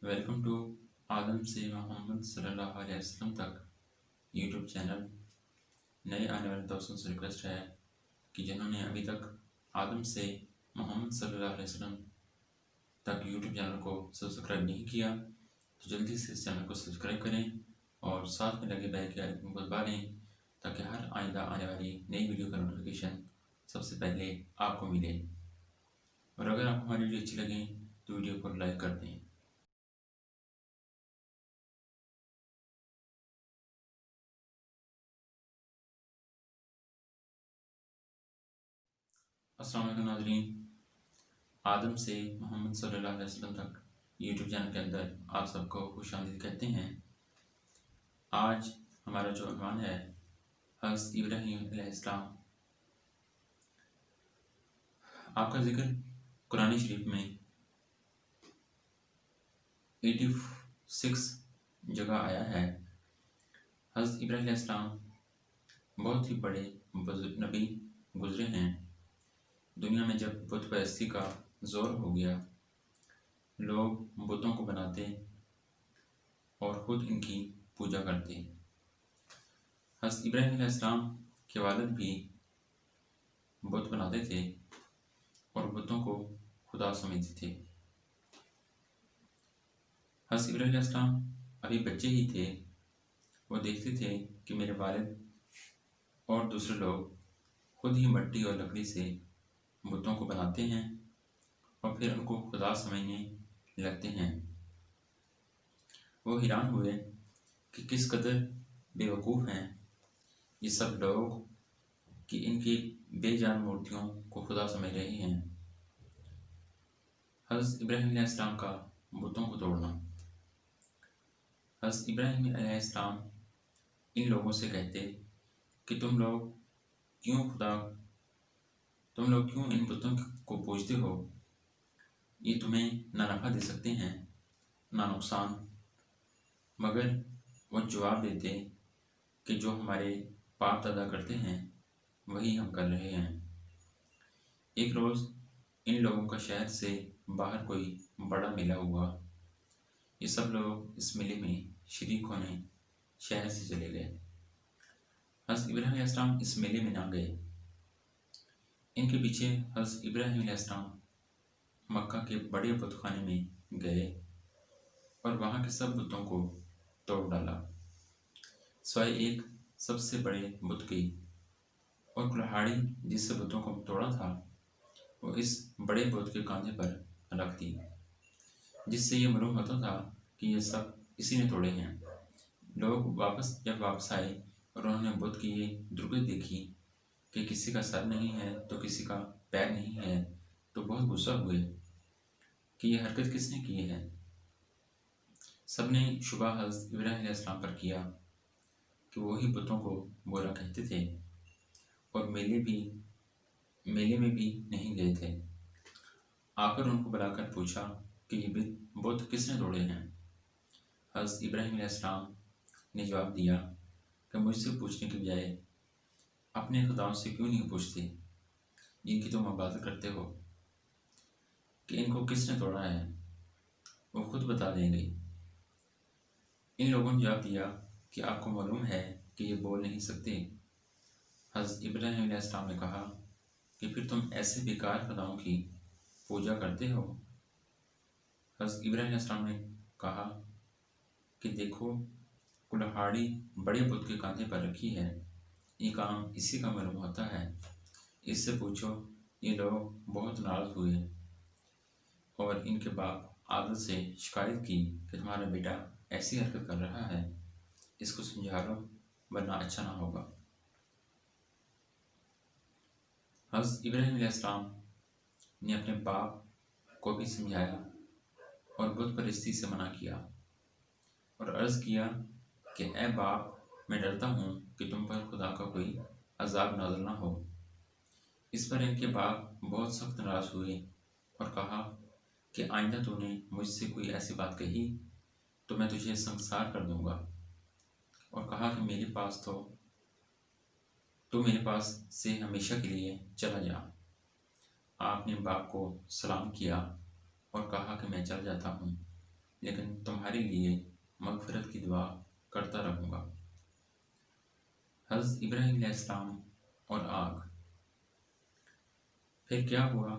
Welcome to आदम से मोहम्मद सल्लल्लाहु अलैहि वसल्लम तक यूट्यूब चैनल। नए आने वाले दोस्तों से रिक्वेस्ट है कि जिन्होंने अभी तक आदम से मोहम्मद सल्लल्लाहु अलैहि वसल्लम तक यूट्यूब चैनल को सब्सक्राइब नहीं किया तो जल्दी से इस चैनल को सब्सक्राइब करें और साथ में लगे बेल के आइकन को दबा लें ताकि हर आइंदा आने वाली नई वीडियो का नोटिफिकेशन सबसे पहले आपको मिले। और अगर आपको हमारी वीडियो अच्छी लगे तो वीडियो को लाइक कर दें। अस्सलाम वालेकुम नाज़रीन, आदम से मोहम्मद सल्लल्लाहु अलैहि वसल्लम तक यूट्यूब चैनल के अंदर आप सबको खुशामदीद कहते हैं। आज हमारा जो अनवान है हज़रत इब्राहीम अलैहिस्सलाम। आपका जिक्र कुरान शरीफ में 86 जगह आया है। हज़रत इब्राहीम अलैहिस्सलाम बहुत ही बड़े बुजुर्ग नबी गुजरे हैं। दुनिया में जब बुत परस्ती का जोर हो गया, लोग बुतों को बनाते और खुद इनकी पूजा करते। हज़रत इब्राहीम अलैहिस्सलाम के वालिद भी बुत बनाते थे और बुतों को खुदा समझते थे। हज़रत इब्राहीम अलैहिस्सलाम अभी बच्चे ही थे। वो देखते थे कि मेरे वालिद और दूसरे लोग खुद ही मिट्टी और लकड़ी से बुतों को बनाते हैं और फिर उनको खुदा समझने लगते हैं। वो हैरान हुए कि किस कदर बेवकूफ़ हैं ये सब लोग कि इनकी बेजान मूर्तियों को खुदा समझ रहे हैं। हज़रत इब्राहीम अलैहिस्सलाम का बुतों को तोड़ना। हज़रत इब्राहीम अलैहिस्सलाम इन लोगों से कहते कि तुम लोग क्यों इन बुतों को पूजते हो? ये तुम्हें ना नफ़ा दे सकते हैं ना नुकसान। मगर वो जवाब देते कि जो हमारे बाप दादा करते हैं वही हम कर रहे हैं। एक रोज़ इन लोगों का शहर से बाहर कोई बड़ा मेला हुआ। ये सब लोग इस मेले में शरीक होने शहर से चले गए। हज़रत इब्राहीम अलैहिस्सलाम इस मेले में ना गए। इनके पीछे हज़रत इब्राहीम अलैहिस्सलाम मक्का के बड़े बुतखाने में गए और वहाँ के सब बुतों को तोड़ डाला सिवाय एक सबसे बड़े बुत की। और कुल्हाड़ी जिससे बुतों को तोड़ा था वो इस बड़े बुत के कांधे पर रख दी, जिससे ये मालूम होता था कि ये सब इसी ने तोड़े हैं। लोग जब वापस आए और उन्होंने बुत की ये दुर्गत देखी कि किसी का सर नहीं है तो किसी का पैर नहीं है, तो बहुत गुस्सा हुए कि ये हरकत किसने की है। सबने शुबा हज़रत इब्राहीम अलैहिस्सलाम पर किया कि वही बुतों को बुरा कहते थे और मेले में भी नहीं गए थे। आकर उनको बुलाकर पूछा कि ये बुत किसने तोड़े हैं। हज़रत इब्राहीम अलैहिस्सलाम ने जवाब दिया कि मुझसे पूछने के बजाय अपने खुदाओं से क्यों नहीं पूछते जिनकी तुम इबादत करते हो कि इनको किसने तोड़ा है, वो खुद बता देंगे। इन लोगों ने जवाब दिया कि आपको मालूम है कि ये बोल नहीं सकते। हज़रत इब्राहीम अलैहिस्सलाम ने कहा कि फिर तुम ऐसे बेकार खुदाओं की पूजा करते हो। हज़रत इब्राहीम अलैहिस्सलाम ने कहा कि देखो, कुल्हाड़ी बड़े बुत के कांधे पर रखी है, ये काम इसी का मालूम होता है। इससे पूछो। ये लोग बहुत नाराज़ हुए और इनके बाप आदत से शिकायत की कि तुम्हारा बेटा ऐसी हरकत कर रहा है, इसको समझा लो वरना अच्छा ना होगा। हज़रत इब्राहीम अलैहिस्सलाम ने अपने बाप को भी समझाया और बुत परस्ती से मना किया और अर्ज़ किया कि ए बाप, मैं डरता हूँ कि तुम पर खुदा का कोई अजाब नाज़िल ना हो। इस पर इनके बाप बहुत सख्त नाराज़ हुए और कहा कि आइंदा तूने मुझसे कोई ऐसी बात कही तो मैं तुझे संसार कर दूंगा। और कहा कि मेरे पास से हमेशा के लिए चला जा। आपने बाप को सलाम किया और कहा कि मैं चल जाता हूँ, लेकिन तुम्हारे लिए मगफिरत की दुआ करता रहूँगा। हज़रत इब्राहीम अलैहिस्सलाम और आग। फिर क्या हुआ,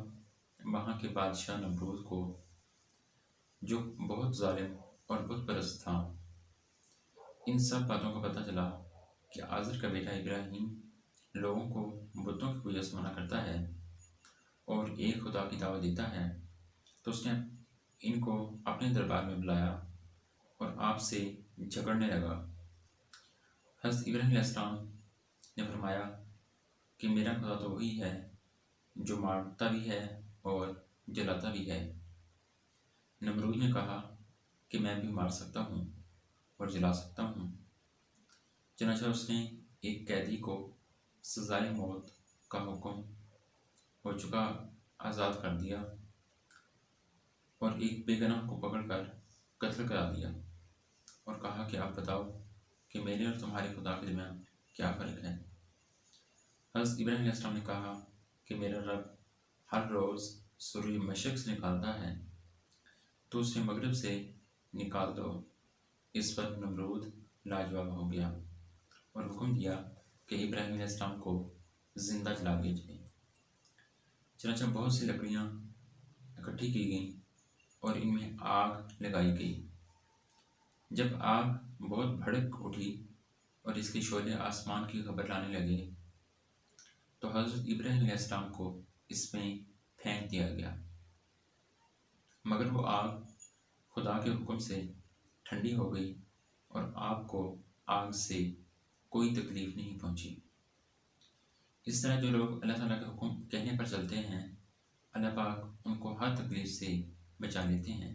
वहाँ के बादशाह नमरूद को, जो बहुत जालिम और बुत परस्त था, इन सब बातों का पता चला कि आज़र का बेटा इब्राहीम लोगों को बुतों की पूजा से मना करता है और एक खुदा की दावत देता है। तो उसने इनको अपने दरबार में बुलाया और आपसे झगड़ने लगा। हज़रत इब्राहीम अलैहिस्सलाम ने फरमाया कि मेरा खुदा तो वही है जो मारता भी है और जलाता भी है। नमरूद ने कहा कि मैं भी मार सकता हूँ और जला सकता हूँ। चनाचा उसने एक कैदी को सज़ाए मौत का हुक्म हो चुका आज़ाद कर दिया और एक बेगुनाह को पकड़कर कत्ल करा दिया और कहा कि आप बताओ कि मेरे और तुम्हारे खुदा के दरमियान क्या फ़र्क है। हज़रत इब्राहीम अलैहिस्सलाम ने कहा कि मेरा रब हर रोज़ सूरज मशरिक़ से निकालता है, तो उसे मगरिब से निकाल दो। इस पर नमरूद लाजवाब हो गया और हुक्म दिया कि इब्राहीम अलैहिस्सलाम को ज़िंदा जला दिया जाए। चनाचा बहुत सी लकड़ियाँ इकट्ठी की गईं और इनमें आग लगाई गई। जब आग बहुत भड़क उठी और इसके शोले आसमान की खबर लाने लगे, तो हज़रत इब्राहीम अलैहिस्सलाम को इसमें फेंक दिया गया, मगर वो आग खुदा के हुक्म से ठंडी हो गई और आपको आग से कोई तकलीफ़ नहीं पहुंची। इस तरह जो लोग अल्लाह ताला के हुक्म कहने पर चलते हैं, अल्लाह पाक उनको हर तकलीफ़ से बचा लेते हैं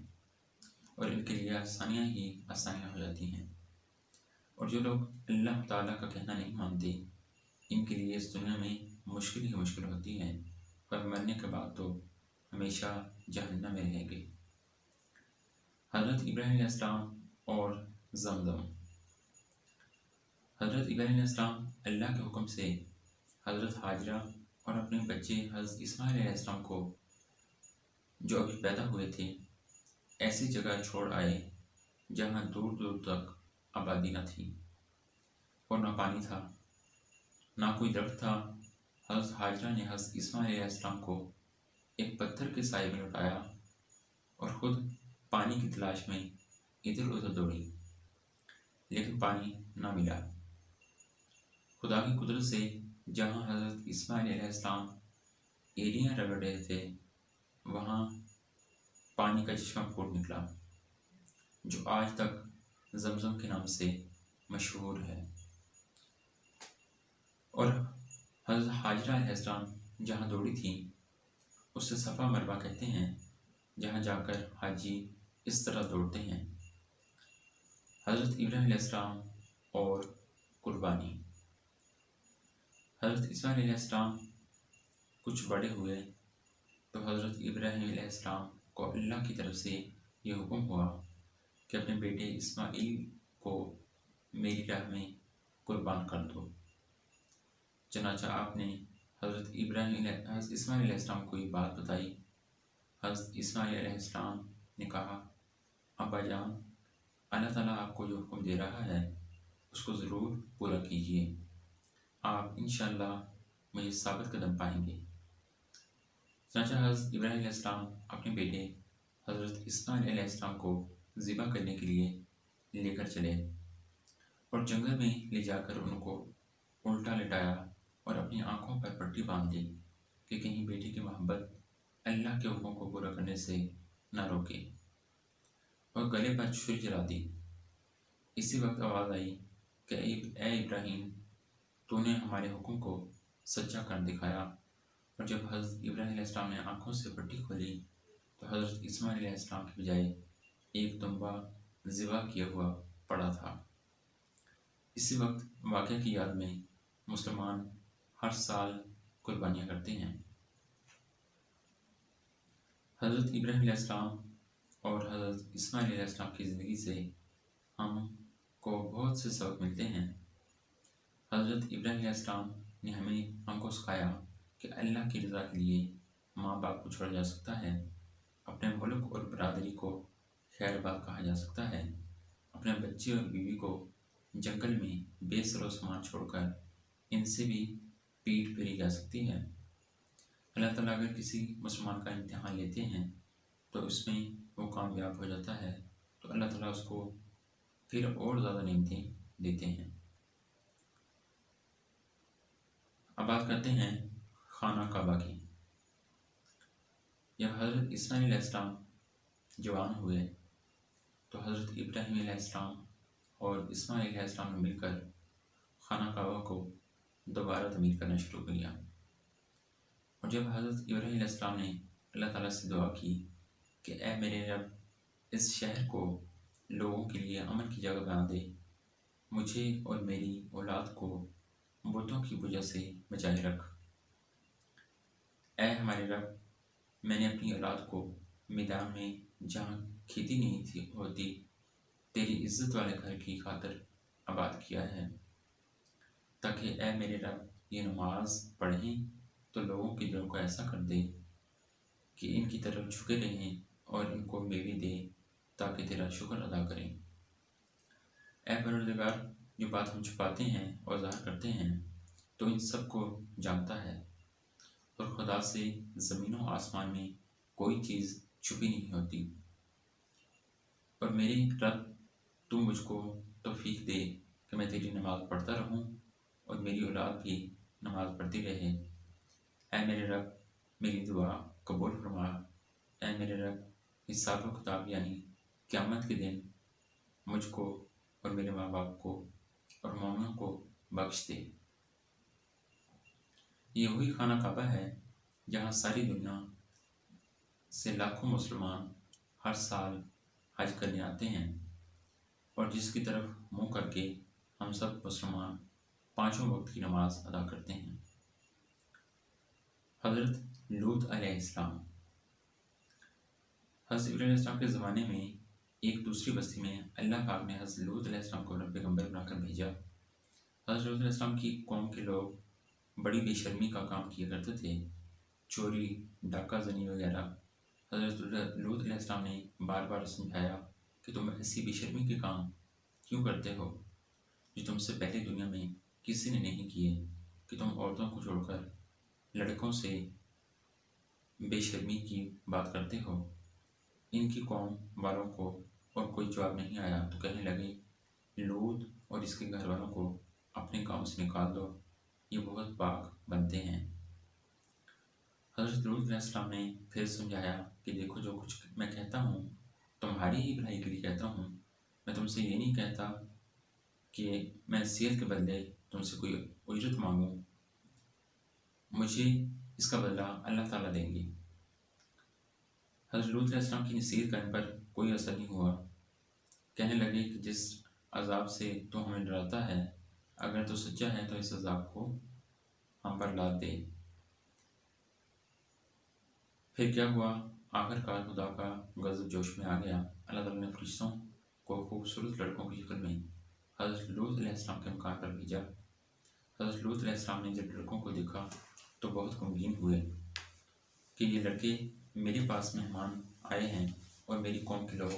और इनके लिए आसानियाँ ही आसानियाँ हो जाती हैं। और जो लोग अल्लाह ताला का कहना नहीं मानते, इनके लिए इस दुनिया में मुश्किल ही मुश्किल होती है, पर मरने के बाद तो हमेशा जहन्नम में रहेंगे। हज़रत इब्राहीम अलैहिस्सलाम और ज़मज़म। हज़रत इब्राहीम अलैहिस्सलाम अल्लाह के हुक्म से हज़रत हाजरा और अपने बच्चे हज़रत इस्माइल अलैहिस्सलाम को, जो अभी पैदा हुए थे, ऐसी जगह छोड़ आए जहाँ दूर दूर तक आबादी न थी और न पानी था, ना कोई दरख्त था। हज़रत हाजरा ने हज़रत इस्माइल अलैहिस्सलाम को एक पत्थर के साए में लुटाया और ख़ुद पानी की तलाश में इधर उधर दौड़ी, लेकिन पानी न मिला। खुदा की कुदरत से जहाँ हज़रत इस्माइल अलैहिस्सलाम एड़ियाँ रगड़ रहे थे, वहाँ पानी का चश्मा फूट निकला, जो आज तक ज़मज़म के नाम से मशहूर है। और हज़रत हाजरा अलैहिस्सलाम जहाँ दौड़ी थी, उसे सफ़ा मरवा कहते हैं, जहाँ जाकर हाजी इस तरह दौड़ते हैं। हज़रत इब्राहीम अलैहिस्सलाम और कुर्बानी। हज़रत इस्माइल अलैहिस्सलाम कुछ बड़े हुए तो हज़रत इब्राहीम अलैहिस्सलाम को अल्लाह की तरफ से ये हुक्म हुआ कि अपने बेटे इस्माइल को मेरी राह में कुर्बान कर दो। चनाचा आपने हज़रत इस्माइल अलैहिस्सलाम को ये बात बताई। हज़रत इस्माइल अलैहिस्सलाम ने कहा, अब्बा जान, अल्लाह ताला आपको जो हुक्म दे रहा है उसको ज़रूर पूरा कीजिए, आप इंशाअल्लाह मुझे साबित कदम पाएंगे। चनाचा हज़रत इब्राहीम अलैहिस्सलाम अपने बेटे हज़रत इस्माइल अलैहिस्सलाम को ज़िबा करने के लिए लेकर चले और जंगल में ले जाकर उनको उल्टा लिटाया और अपनी आँखों पर पट्टी बांध दी कि कहीं बेटे की मोहब्बत अल्लाह के हुक्म को पूरा करने से न रोके, और गले पर छुरी चला दी। इसी वक्त आवाज़ आई कि ए इब्राहीम, तूने हमारे हुक्म को सच्चा कर दिखाया। और जब हज़रत इब्राहीम अलैहिस्सलाम ने आँखों से पट्टी खोली तो हज़रत इस्माइल अलैहिस्सलाम की बजाय एक दुम्बा ज़िबा किया हुआ पड़ा था। इसी वक्त वाक़या की याद में मुसलमान हर साल कुर्बानियाँ करते हैं। हज़रत इब्राहीम अलैहिस्सलाम और हज़रत इस्माइल अलैहिस्सलाम की ज़िंदगी से हमको बहुत से सबक मिलते हैं। हज़रत इब्राहीम अलैहिस्सलाम ने हमको सिखाया कि अल्लाह की रज़ा के लिए माँ बाप को छोड़ा जा सकता है, अपने मुल्क और बरादरी को खैर बात कहा जा सकता है। अपने बच्चे और बीवी को जंगल में बेसरो सामान छोड़कर इनसे भी पीठ फेरी जा सकती है। अल्लाह ताला अगर किसी मुसलमान का इम्तिहान लेते हैं तो उसमें वो कामयाब हो जाता है तो अल्लाह ताला उसको फिर और ज़्यादा नेमतें देते हैं। अब बात करते हैं खाना काबा की। जब हज़रत इस्माईल अलैहिस्सलाम जवान हुए तो हज़रत इब्राहीम अलैहिस्सलाम और इस्माईल अलैहिस्सलाम ने मिलकर खाना काबा को दोबारा तमीर करना शुरू किया। और जब हज़रत इब्राहीम अलैहिस्सलाम ने अल्लाह ताला से दुआ की कि ए मेरे रब, इस शहर को लोगों के लिए अमन की जगह बना दे, मुझे और मेरी औलाद को बुतों की वजह से बचाए रख। ए हमारे रब, मैंने अपनी औलाद को मैदान में जहाँ खेती नहीं थी होती तेरी इज्जत वाले घर की खातिर आबाद किया है, ताकि ए मेरे रब ये नमाज पढ़ें तो लोगों के दिलों को ऐसा कर दे कि इनकी तरफ झुके रहें और इनको मेवे दे ताकि तेरा शुक्र अदा करें। ए परवरदिगार, जो बात हम छुपाते हैं और ज़ाहिर करते हैं तो इन सब को जानता है, और खुदा से ज़मीनों आसमान में कोई चीज़ छुपी नहीं होती। और मेरे रब, तू मुझको तौफीक दे कि मैं तेरी नमाज़ पढ़ता रहूं और मेरी औलाद भी नमाज़ पढ़ती रहे। ऐ मेरे रब, मेरी दुआ कबूल फरमा। ऐ मेरे रब, हिसाब व किताब यानी क़यामत के दिन मुझको और मेरे माँ बाप को और मोमिनों को बख्श दे। ये वही खाना काबा है जहाँ सारी दुनिया से लाखों मुसलमान हर साल हज करने आते हैं और जिसकी तरफ मुँह करके हम सब मुसलमान पाँचों वक्त की नमाज अदा करते हैं। हज़रत लूत अलैहिस्सलाम। हज़रत इब्राहीम अलैहिस्सलाम के ज़माने में एक दूसरी बस्ती में अल्लाह पाक ने हज़रत लूत अलैहिस्सलाम को अपना पैगम्बर बनाकर भेजा। हज़रत लूत अलैहिस्सलाम की कौम के लोग बड़ी बेशर्मी का काम किया करते थे, चोरी, डाका जनी वगैरह। हज़रत लूत अलैहिस्सलाम ने बार बार समझाया कि तुम ऐसी बेशर्मी के काम क्यों करते हो जो तुमसे पहले दुनिया में किसी ने नहीं किए, कि तुम औरतों को छोड़कर लड़कों से बेशर्मी की बात करते हो। इनकी कौम वालों को और कोई जवाब नहीं आया तो कहने लगे, लूत और इसके घर वालों को अपने गांव से निकाल दो, ये बहुत पाक बनते हैं। हज़रत लूत अलैहिस्सलाम ने फिर समझाया कि देखो, जो कुछ मैं कहता हूँ तुम्हारी ही भलाई के लिए कहता हूँ। मैं तुमसे ये नहीं कहता कि मैं नसीहत के बदले तुमसे कोई उजरत मांगूँ, मुझे इसका बदला अल्लाह ताला देंगे। हज़रत लूत अलैहिस्सलाम की नसीहत करने पर कोई असर नहीं हुआ। कहने लगे कि जिस अजाब से तू हमें डराता है, अगर तू सच्चा है तो इस अजाब को हम पर लाद दे। फिर क्या हुआ, आखिरकार खुदा का गज़ब जोश में आ गया। अल्लाह ताला ने फरिश्तों को खूबसूरत लड़कों की शक्ल में हज़रत लूत अलैहिस्सलाम के मकान पर भेजा। हज़रत लूत अलैहिस्सलाम ने जब लड़कों को देखा तो बहुत गमगीन हुए कि ये लड़के मेरे पास मेहमान आए हैं और मेरी कौम के लोग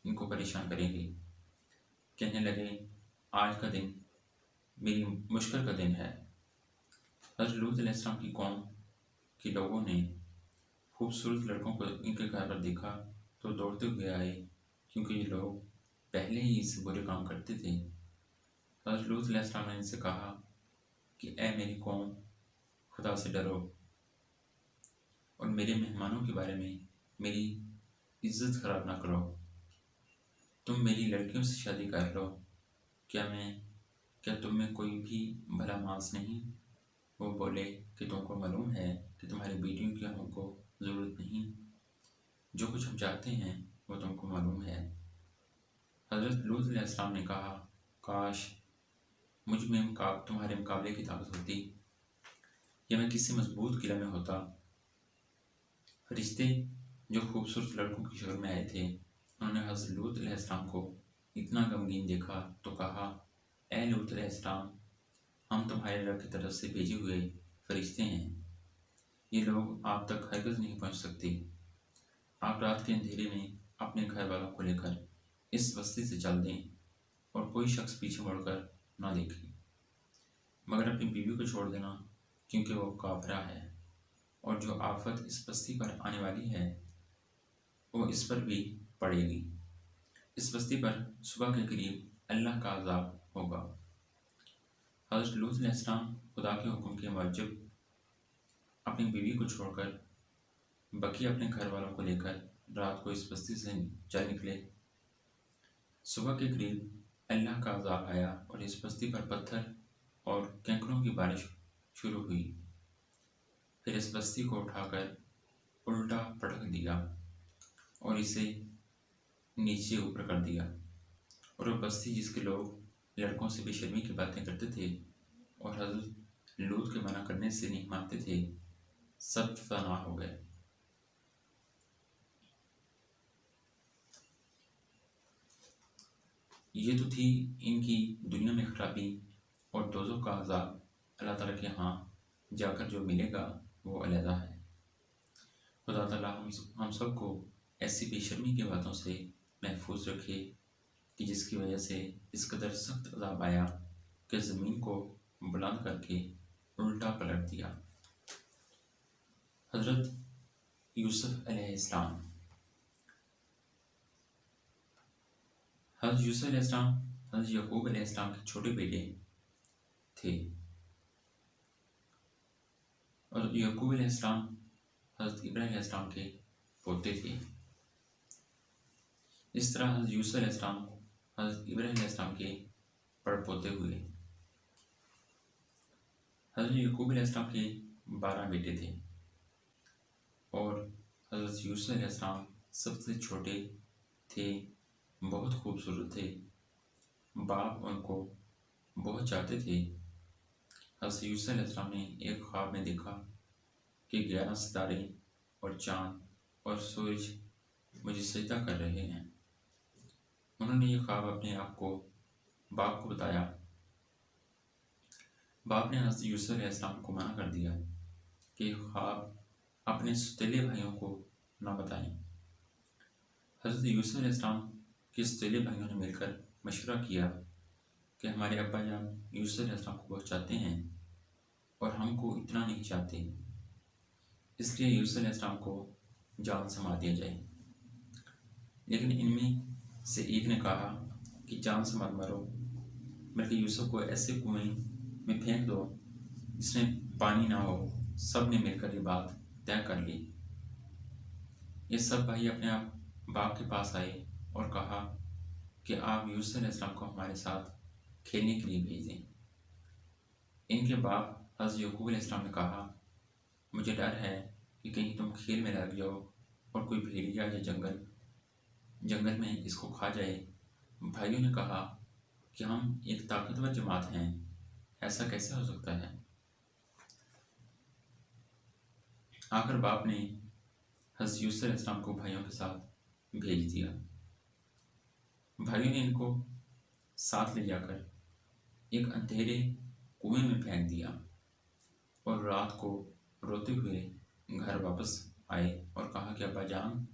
इनको परेशान करेंगे। कहने लगे, आज का दिन मेरी मुश्किल का दिन है। हज़रत लूत अलैहिस्सलाम की कौम के लोगों ने खूबसूरत लड़कों को इनके घर पर देखा तो दौड़ते हुए आए, क्योंकि ये लोग पहले ही इससे बुरे काम करते थे। हज़रत लूत अलैहिस्सलाम ने इनसे कहा कि ए मेरी कौम, खुदा से डरो और मेरे मेहमानों के बारे में मेरी इज्जत खराब ना करो। तुम मेरी लड़कियों से शादी कर लो। क्या तुम में कोई भी भला मांस नहीं? वो बोले कि तुमको मालूम है कि तुम्हारी बेटियों की हमको ज़रूरत नहीं, जो कुछ हम चाहते हैं वो तुमको मालूम है। हज़रत लूत अलैहिस्सलाम ने कहा, काश मुझ में तुम्हारे मुकाबले की ताकत होती, या मैं किसी मजबूत किला में होता। फरिश्ते जो खूबसूरत लड़कों की शक्ल में आए थे, उन्होंने हज़रत लूत अलैहिस्सलाम को इतना गमगीन देखा तो कहा, ए लूत अलैहिस्सलाम, हम तुम्हारे रब की तरफ से भेजे हुए फरिश्ते हैं। ये लोग आप तक हरगिज़ नहीं पहुंच सकते। आप रात के अंधेरे में अपने घर वालों को लेकर इस बस्ती से चल दें और कोई शख्स पीछे मुड़कर ना देखे, मगर अपनी बीवी को छोड़ देना, क्योंकि वो काफिरा है और जो आफत इस बस्ती पर आने वाली है वो इस पर भी पड़ेगी। इस बस्ती पर सुबह के करीब अल्लाह का अज़ाब होगा। हज़रत लूत अलैहिस्सलाम खुदा के हुक्म के मुताबिक अपनी बीवी को छोड़कर बकी अपने घर वालों को लेकर रात को इस बस्ती से चल निकले। सुबह के करीब अल्लाह का अज़ाब आया और इस बस्ती पर पत्थर और कंकरों की बारिश शुरू हुई। फिर इस बस्ती को उठाकर उल्टा पटक दिया और इसे नीचे ऊपर कर दिया, और वह बस्ती जिसके लोग लड़कों से बेशर्मी की बातें करते थे और हज़रत लूत के मना करने से नहीं मानते थे, सब फना हो गए। ये तो थी इनकी दुनिया में खराबी, और दोज़ख का अज़ाब अल्लाह ताला के यहाँ जाकर जो मिलेगा वो अलहदा है। खुदा ताला हम सबको ऐसी बेशर्मी की बातों से महफूज रखे कि जिसकी वजह से इस कदर सख्त अज़ाब आया कि ज़मीन को बुलंद करके उल्टा पलट दिया। हज़रत यूसुफ अलैहिस्सलाम हज़रत यूसुफ अलैहिस्सलाम हज़रत याकूब अलैहिस्सलाम के छोटे बेटे थे, और याकूब अलैहिस्सलाम हज़रत इब्राहीम अलैहिस्सलाम के पोते थे। इस तरह हज़रत यूसुफ अलैहिस्सलाम हज़रत इब्राहीम अलैहिस्सलाम के पड़पोते हुए। हज़रत याकूब अलैहिस्सलाम के 12 बेटे थे और हज़रत यूसुफ अलैहिस्सलाम सबसे छोटे थे, बहुत खूबसूरत थे, बाप उनको बहुत चाहते थे। हज़रत यूसुफ अलैहिस्सलाम ने एक ख्वाब में देखा कि 11 सितारे और चाँद और सूरज मुझे सजदा कर रहे हैं। उन्होंने ये ख्वाब अपने बाप को बताया। बाप ने हज़रत यूसुफ अलैहिस्सलाम को मना कर दिया कि ख्वाब अपने सौतेले भाइयों को ना बताएं। हज़रत यूसुफ अलैहिस्सलाम के सौतेले भाइयों ने मिलकर मशवरा किया कि हमारे अब्बा जान यूसुफ अलैहिस्सलाम को बहुत चाहते हैं और हमको इतना नहीं चाहते, इसलिए यूसुफ अलैहिस्सलाम को जान से मार दिया जाए। लेकिन इनमें से एक ने कहा कि जान से मत मारो, बल्कि यूसुफ को ऐसे कुएं में फेंक दो जिसमें पानी ना हो। सब ने मिलकर ये बात तय कर ली। ये सब भाई अपने आप बाप के पास आए और कहा कि आप यूसुफ अलैहिस्सलाम को हमारे साथ खेलने के लिए भेज दें। इनके बाप हज़रत याकूब अलैहिस्सलाम ने कहा, मुझे डर है कि कहीं तुम खेल में लग जाओ और कोई भेड़िया या जंगल में इसको खा जाए। भाइयों ने कहा कि हम एक ताकतवर जमात हैं, ऐसा कैसे हो सकता है। आखिर बाप ने हज़रत यूसुफ अलैहिस्सलाम को भाइयों के साथ भेज दिया। भाइयों ने इनको साथ ले जाकर एक अंधेरे कुएं में फेंक दिया और रात को रोते हुए घर वापस आए और कहा कि अब्बा जान,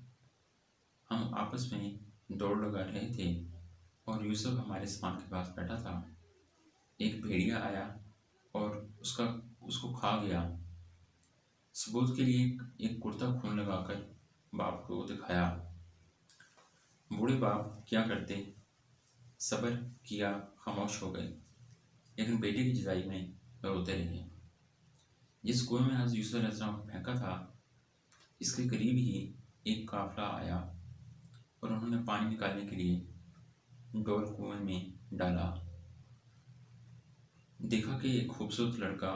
हम आपस में दौड़ लगा रहे थे और यूसुफ हमारे सामान के पास बैठा था। एक भेड़िया आया और उसको खा गया। सबूत के लिए एक कुर्ता खून लगाकर बाप को दिखाया। बूढ़े बाप क्या करते, सब्र किया, खामोश हो गए, लेकिन बेटे की जुदाई में रोते रहे। जिस कुएं में हज़रत यूसुफ अलैहिस्सलाम को फेंका था, इसके करीब ही एक काफिला आया और उन्होंने पानी निकालने के लिए डोल कुएं में डाला। देखा कि एक खूबसूरत लड़का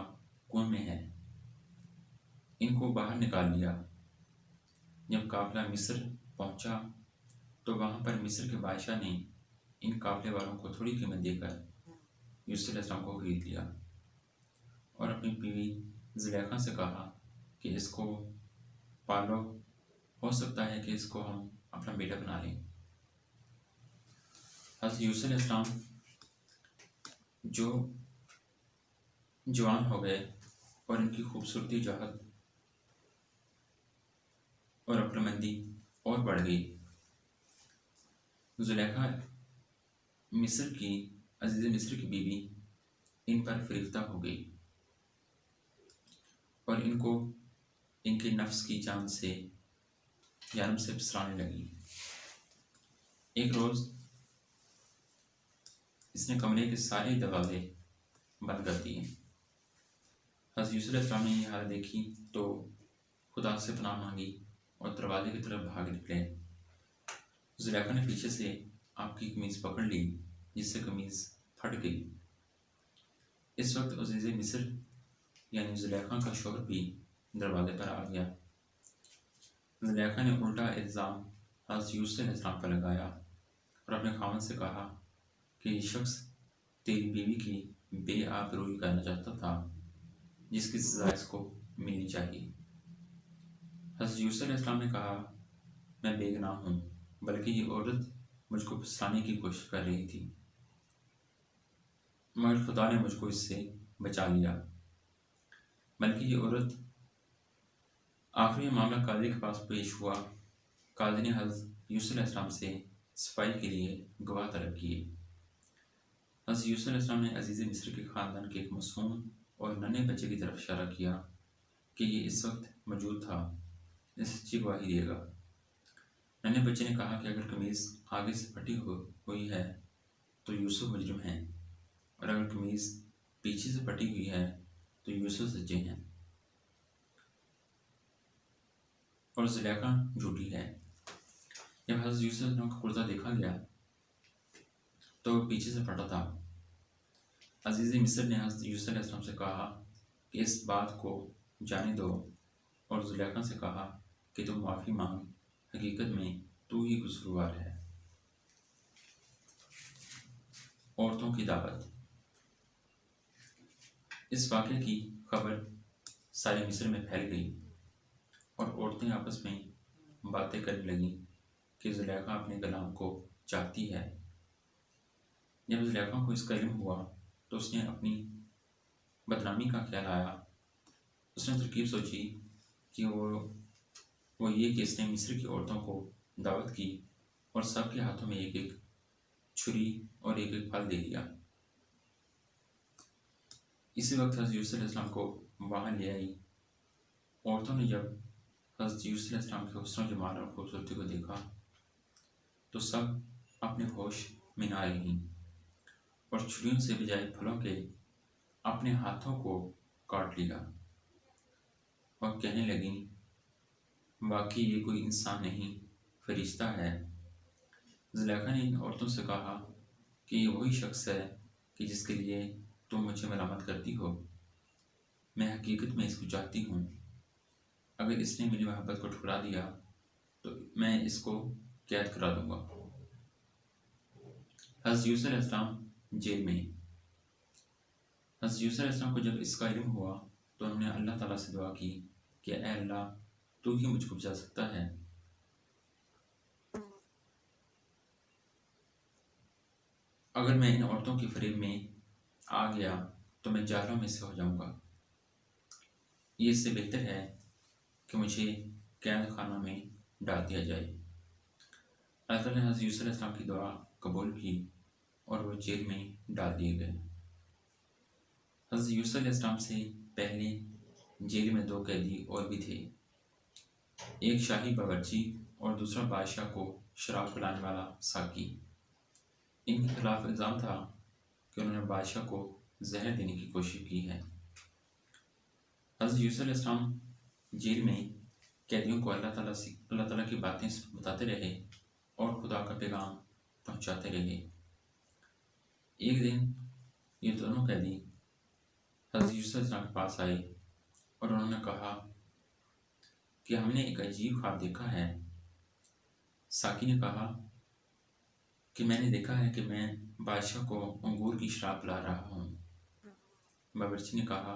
कुएं में है, इनको बाहर निकाल लिया। जब काफिला मिस्र पहुंचा तो वहां पर मिस्र के बादशाह ने इन काफिले वालों को थोड़ी कीमत देकर यूसुफ अलैहिस्सलाम को खरीद लिया और अपनी बीवी ज़ुलेखा से कहा कि इसको पालो, हो सकता है कि इसको हम अपना बेटा बना लें। हज़रत यूसुफ अलैहिस्सलाम जो जवान हो गए और इनकी खूबसूरती, जहत और अक्लमंदी और बढ़ गई। जुलेखा मिस्र की अजीज़ मिस्र की बीवी इन पर फरिश्ता हो गई और इनको इनके नफ्स की जान से जानब से फसलाने लगी। एक रोज़ इसने कमरे के सारे दरवाजे बंद कर दिए। हज़रत यूसुफ अलैहिस्सलाम ने यह हालत देखी तो खुदा से पनाह मांगी और दरवाजे की तरफ भाग निकले। जुलेखा ने पीछे से आपकी कमीज़ पकड़ ली जिससे कमीज़ फट गई। इस वक्त अज़ीज़ मिस्र यानी जुलेखा का शौहर भी दरवाजे पर आ गया। जुलेखा ने उल्टा इल्ज़ाम हज़रत यूसुफ अलैहिस्सलाम पर लगाया और अपने खामन से कहा कि ये शख्स तेरी बीवी की बेआबरूई करना चाहता था जिसकी सज़ा इसको मिलनी चाहिए। हज़रत यूसुफ अलैहिस्सलाम ने कहा, मैं बेगुनाह हूँ, बल्कि ये औरत मुझको फंसाने की कोशिश कर रही थी, मगर खुदा ने मुझको इससे बचा लिया। बल्कि ये औरत आखिरी मामला काजी के पास पेश हुआ। काजी ने हज़रत यूसुफ अलैहिस्सलाम से सफाई के लिए गवाह तलब किए। हज़रत यूसुफ अलैहिस्सलाम ने अजीज़ मिस्र के ख़ानदान के एक मासूम और नन्हे बच्चे की तरफ इशारा किया कि ये इस वक्त मौजूद था, ये सच्ची गवाही देगा। नन्हे बच्चे ने कहा कि अगर कमीज़ आगे से फटी हुई है तो यूसुफ मुजरिम है, और अगर कमीज़ पीछे से फटी हुई है तो यूसुफ सच्चे हैं और जुलेखा झूठी है। जब हज़रत यूसुफ अलैहिस्सलाम का कुर्ता देखा गया तो पीछे से फटा था। अजीज़ मिस्र ने हज़रत यूसुफ अलैहिस्सलाम से कहा कि इस बात को जाने दो और जुलेखा से कहा कि तुम माफ़ी मांग, हकीकत में तू ही कसूरवार है। औरतों की दावत। इस वाक़े की खबर सारे मिस्र में फैल गई और औरतें आपस में बातें करने लगीं कि जुलेखा अपने गुलाम को चाहती है। जब जुलेखा को इसका इल्म हुआ तो उसने अपनी बदनामी का ख्याल आया। उसने तरकीब सोची कि वो ये कि इसने मिस्र की औरतों को दावत की और सबके हाथों में एक एक छुरी और एक एक फल दे दिया। इसी वक्त हज़रत यूसुफ अलैहिस्सलाम को वहाँ ले आई। औरतों ने जब हज़रत यूसुफ अलैहिस्सलाम के हुस्न जमाल और खूबसूरती को देखा तो सब अपने होश में ना रहीं और छुरियों से बजाय फलों के अपने हाथों को काट लिया और कहने लगी, वाकई ये कोई इंसान नहीं, फरिश्ता है। जुलेखा ने इन औरतों से कहा कि ये वही शख्स है कि जिसके लिए तुम मुझे मलामत करती हो। मैं हकीकत में इसको चाहती हूँ। अगर इसने मेरी मोहब्बत को ठुकरा दिया तो मैं इसको कैद करा दूंगा। हज़रत यूसुफ अलैहिस्सलाम जेल में। हज़रत यूसुफ अलैहिस्सलाम को जब इसका इल्म हुआ तो उन्होंने अल्लाह ताला से दुआ की कि ऐ अल्लाह, तू ही मुझको बचा सकता है। अगर मैं इन औरतों की फरेब में आ गया तो मैं जालों में से हो जाऊंगा। ये इससे बेहतर है कि मुझे कैद खाना में डाल दिया जाए। अल्लाह ताला ने हज़रत यूसुफ अलैहिस्सलाम की दुआ कबूल की और वो जेल में डाल दिए गए। हज़रत यूसुफ अलैहिस्सलाम से पहले जेल में दो कैदी और भी थे, एक शाही बावर्ची और दूसरा बादशाह को शराब पिलाने वाला साकी। इनके खिलाफ इल्ज़ाम था कि उन्होंने बादशाह को जहर देने की कोशिश की है। हज़रत यूसुफ अलैहिस्सलाम जेल में कैदियों को अल्लाह ताला की बातें बताते रहे और खुदा का पैगाम पहुंचाते रहे। एक दिन ये दोनों कैदी हज़रत यूसुफ अलैहिस्सलाम के पास आए और उन्होंने कहा कि हमने एक अजीब ख्वाब देखा है। साकी ने कहा कि मैंने देखा है कि मैं बादशाह को अंगूर की शराब पिला रहा हूँ। बावर्ची ने कहा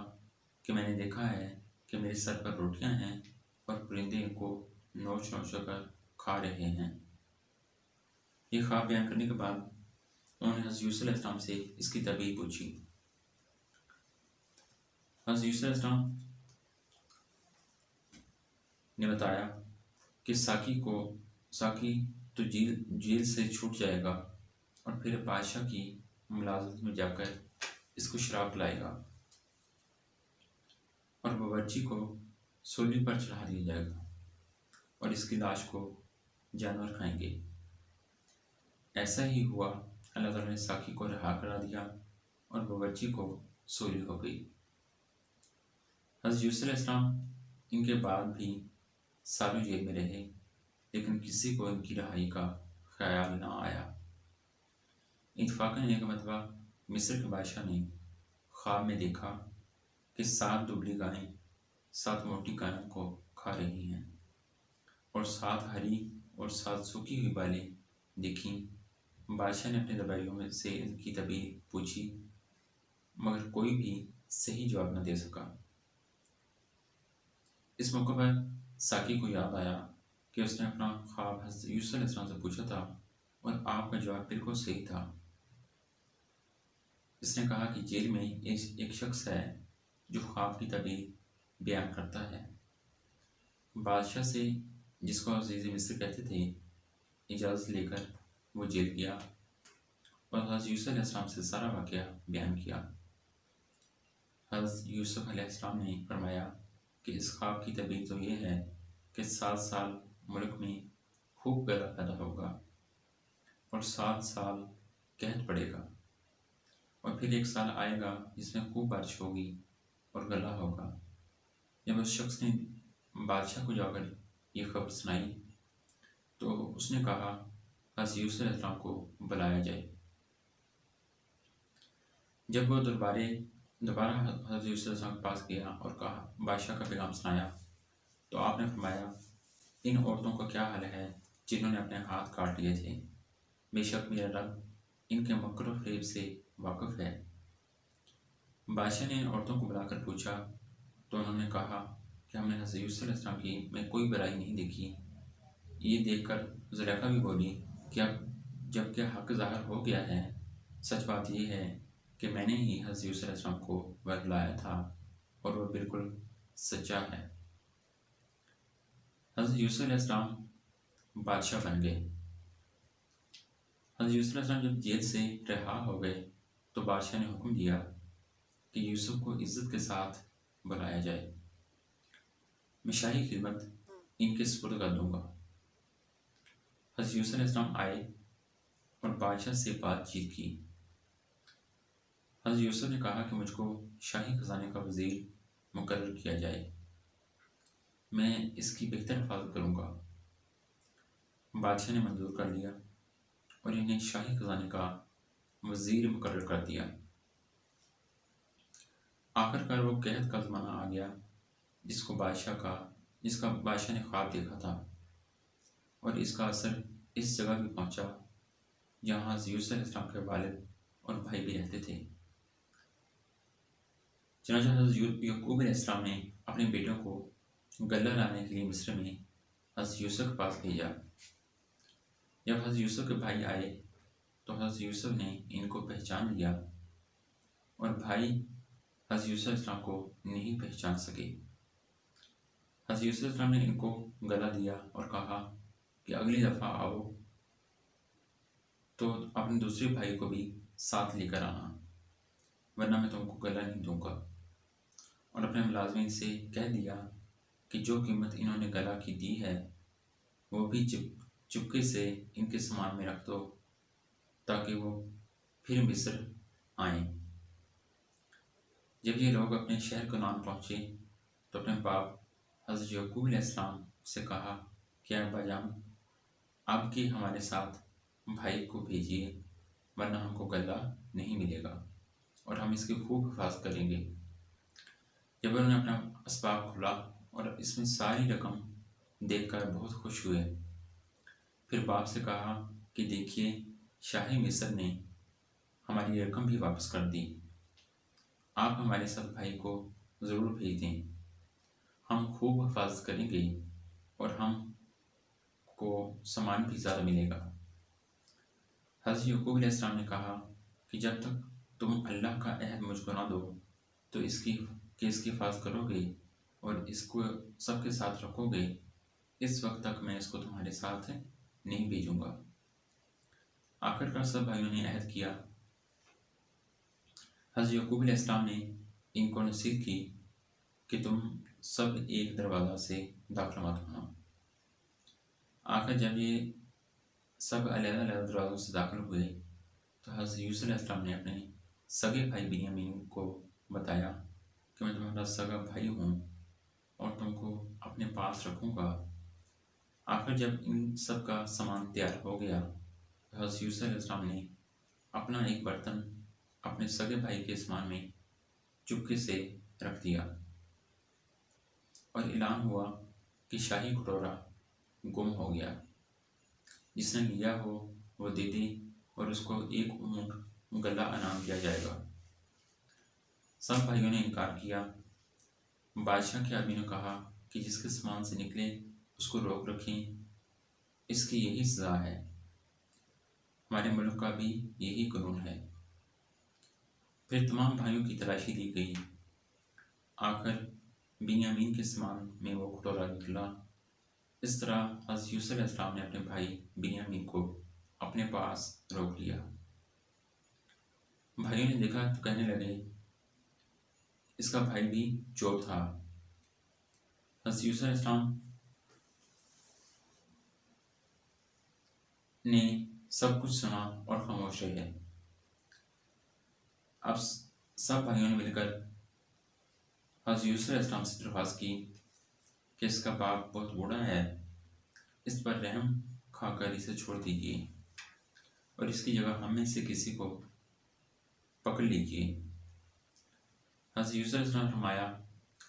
कि मैंने देखा है कि मेरे सर पर रोटियां हैं और परिंदे इनको नोच नोच कर खा रहे हैं। ये ख्वाब बयान करने के बाद उन्होंने हज़रत यूसुफ अलैहिस्सलाम से इसकी तबीयत पूछी। हज़रत यूसुफ अलैहिस्सलाम ने बताया कि साकी तो जेल से छूट जाएगा और फिर बादशाह की मुलाजमत में जाकर इसको शराब पिलाएगा और बावर्ची को सूली पर चढ़ा दिया जाएगा और इसकी लाश को जानवर खाएंगे। ऐसा ही हुआ। अल्लाह ताला ने साकी को रिहा करा दिया और बावर्ची को सूली हो गई। हज़रत यूसुफ अलैहिस्सलाम इनके बाद भी सालों जेल में रहे, लेकिन किसी को इनकी रिहाई का ख्याल ना आया। इत्फाकन एक मरतबा मिस्र के बादशाह ने ख्वाब में देखा कि 7 दुबली गायें 7 मोटी गायों को खा रही हैं और 7 हरी और 7 सूखी हुई बालें देखी। बादशाह ने अपने दरबारियों में से इनकी तबीयत पूछी, मगर कोई भी सही जवाब न दे सका। इस मौके पर साकी को याद आया कि उसने अपना ख्वाब हज़रत यूसुफ अलैहिस्सलाम से पूछा था और आपका जवाब बिल्कुल सही था। इसने कहा कि जेल में एक शख्स है जो ख्वाब की तबीर बयान करता है। बादशाह से, जिसको अजीज़ मिस्र कहते थे, इजाज़त लेकर वो जेल गया और हज़रत यूसुफ अलैहिस्सलाम से सारा वाक़या बयान किया। हज़रत यूसुफ अलैहिस्सलाम ने फरमाया कि इस ख्वाब की तबीर तो ये है कि 7 साल मुल्क में खूब गला पैदा होगा और 7 साल कहत पड़ेगा और फिर 1 साल आएगा जिसमें खूब बारिश होगी और गला होगा। जब उस शख्स ने बादशाह को जाकर ये खबर सुनाई तो उसने कहा हज़रत यूसुफ अलैहिस्सलाम को बुलाया जाए। जब वो दोबारा हज़रत यूसुफ अलैहिस्सलाम के पास गया और कहा, बादशाह का पैगाम सुनाया, तो आपने फरमाया, इन औरतों का क्या हाल है जिन्होंने अपने हाथ काट लिए थे। बेशक मेरा रब इनके मकर और फ़रेब से वाकिफ़ है। बादशाह ने औरतों को बुलाकर पूछा तो उन्होंने कहा कि हमने हज़रत यूसुफ अलैहिस्सलाम की में कोई बुराई नहीं देखी। ये देखकर ज़ुलेखा भी बोली कि अब जबकि हक़ ज़ाहिर हो गया है, सच बात यह है कि मैंने ही हज़रत यूसुफ अलैहिस्सलाम को बरगलाया था और वह बिल्कुल सच्चा है। हज़रत यूसुफ अलैहिस्सलाम बादशाह बन गए। हज़रत यूसुफ अलैहिस्सलाम जब जेल से रिहा हो गए तो बादशाह ने हुक्म दिया कि यूसुफ को इज़्ज़त के साथ बुलाया जाए। मैं शाही खिदमत इनके सुपुर्द कर दूंगा। हज़रत यूसुफ अलैहिस्सलाम आए और बादशाह से बातचीत की। हज़रत यूसुफ ने कहा कि मुझको शाही खजाने का वज़ीर मुकर्रर किया जाए, मैं इसकी बेहतर हिफाजत करूँगा। बादशाह ने मंजूर कर लिया और इन्हें शाही खजाने का वज़ीर मुकर्रर कर दिया। आखिरकार वो कहत का ज़माना आ गया जिसका बादशाह ने ख्वाब देखा था और इसका असर इस जगह भी पहुँचा जहाँ यूसुफ अलैहिस्सलाम के वालिद और भाई भी रहते थे। चनाचा हज़रत याकूब अलैहिस्सलाम ने अपने बेटों को गल्ला लाने के लिए मिस्र में हज़रत यूसुफ के पास भेजा। जब हज़रत यूसुफ के भाई आए तो हज़रत यूसुफ ने इनको पहचान लिया और भाई हज़रत यूसुफ अलैहिस्सलाम को नहीं पहचान सके। हज़रत यूसुफ अलैहिस्सलाम ने इनको गला दिया और कहा कि अगली दफ़ा आओ तो अपने दूसरे भाई को भी साथ लेकर आना, वरना मैं तुमको गला नहीं दूंगा। और अपने मुलाजमीन से कह दिया कि जो कीमत इन्होंने गला की दी है वो भी चुपके से इनके सामान में रख दो ताकि वो फिर मिस्र आएं। जब ये लोग अपने शहर को नाम पहुँचे तो अपने बाप हज़रत याकूब अलैहिस्सलाम से कहा कि अब्बाजान, आपके हमारे साथ भाई को भेजिए, वरना हमको गला नहीं मिलेगा और हम इसकी खूब हिफाजत करेंगे। जब उन्होंने अपना असबाब खुला और इसमें सारी रकम देखकर बहुत खुश हुए, फिर बाप से कहा कि देखिए, शाही मिस्र ने हमारी रकम भी वापस कर दी। आप हमारे साथ भाई को ज़रूर भेज दें, हम खूब हिफाजत करेंगे और हमको सामान भी ज़्यादा मिलेगा। हज़रत याकूब अलैहिस्सलाम ने कहा कि जब तक तुम अल्लाह का अहद मुझको ना दो तो इसकी हिफाजत करोगे और इसको सबके साथ रखोगे, इस वक्त तक मैं इसको तुम्हारे साथ नहीं भेजूंगा। आखिरकार सब भाइयों ने अहद किया। हज़रत याकूब अलैहिस्सलाम ने इनको नसीहत की कि तुम सब एक दरवाज़ा से दाखिल मत होना। आखिर जब ये सब अलग-अलग दरवाज़ों से दाखिल हुए तो हज़रत यूसुफ अलैहिस्सलाम ने अपने सगे भाई बिन्यामीन को बताया कि मैं तुम्हारा सगा भाई हूँ और तुमको अपने पास रखूँगा। आखिर जब इन सब का सामान तैयार हो गया तो हज़रत यूसुफ अलैहिस्सलाम ने अपना एक बर्तन अपने सगे भाई के सामान में चुपके से रख दिया और ऐलान हुआ कि शाही कटोरा गुम हो गया। जिसने लिया हो वो दे दे और उसको एक ऊँट गला इनाम दिया जाएगा। सब भाइयों ने इनकार किया। बादशाह के आदमी ने कहा कि जिसके सामान से निकले उसको रोक रखें, इसकी यही सज़ा है। हमारे मुल्क का भी यही कानून है। फिर तमाम भाइयों की तलाशी ली गई। आखिर बिन्यामीन के सामान में वो कटोरा निकला। इस तरह हज़रत यूसुफ अलैहिस्सलाम ने अपने भाई बिन्यामीन को अपने पास रोक लिया। भाइयों ने देखा तो कहने लगे, इसका भाई भी चोर था। हज़रत यूसुफ अलैहिस्सलाम ने सब कुछ सुना और खामोश रहे। अब सब भाइयों ने मिलकर हज़रत यूसुफ अलैहिस्सलाम से दरख्वास्त की कि इसका बाप बहुत बूढ़ा है, इस पर रहम खाकर इसे छोड़ दीजिए और इसकी जगह हम में से किसी को पकड़ लीजिए। हज़रत यूसुफ अलैहिस्सलाम ने फरमाया,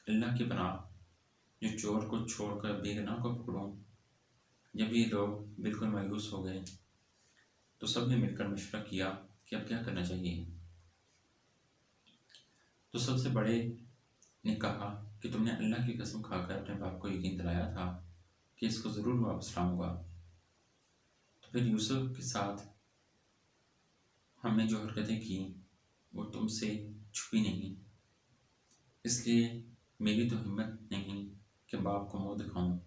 अल्लाह की पनाह, जो चोर को छोड़कर बेगुनाह को पकड़ूं। जब ये लोग बिल्कुल मायूस हो गए तो सब ने मिलकर मशवरा किया कि अब क्या करना चाहिए। तो सबसे बड़े ने कहा कि तुमने अल्लाह की कसम खाकर अपने बाप को यकीन दिलाया था कि इसको ज़रूर वापस लाऊंगा, तो फिर यूसुफ के साथ हमने जो हरकतें की वो तुमसे छुपी नहीं, इसलिए मेरी तो हिम्मत नहीं कि बाप को मुँह दिखाऊं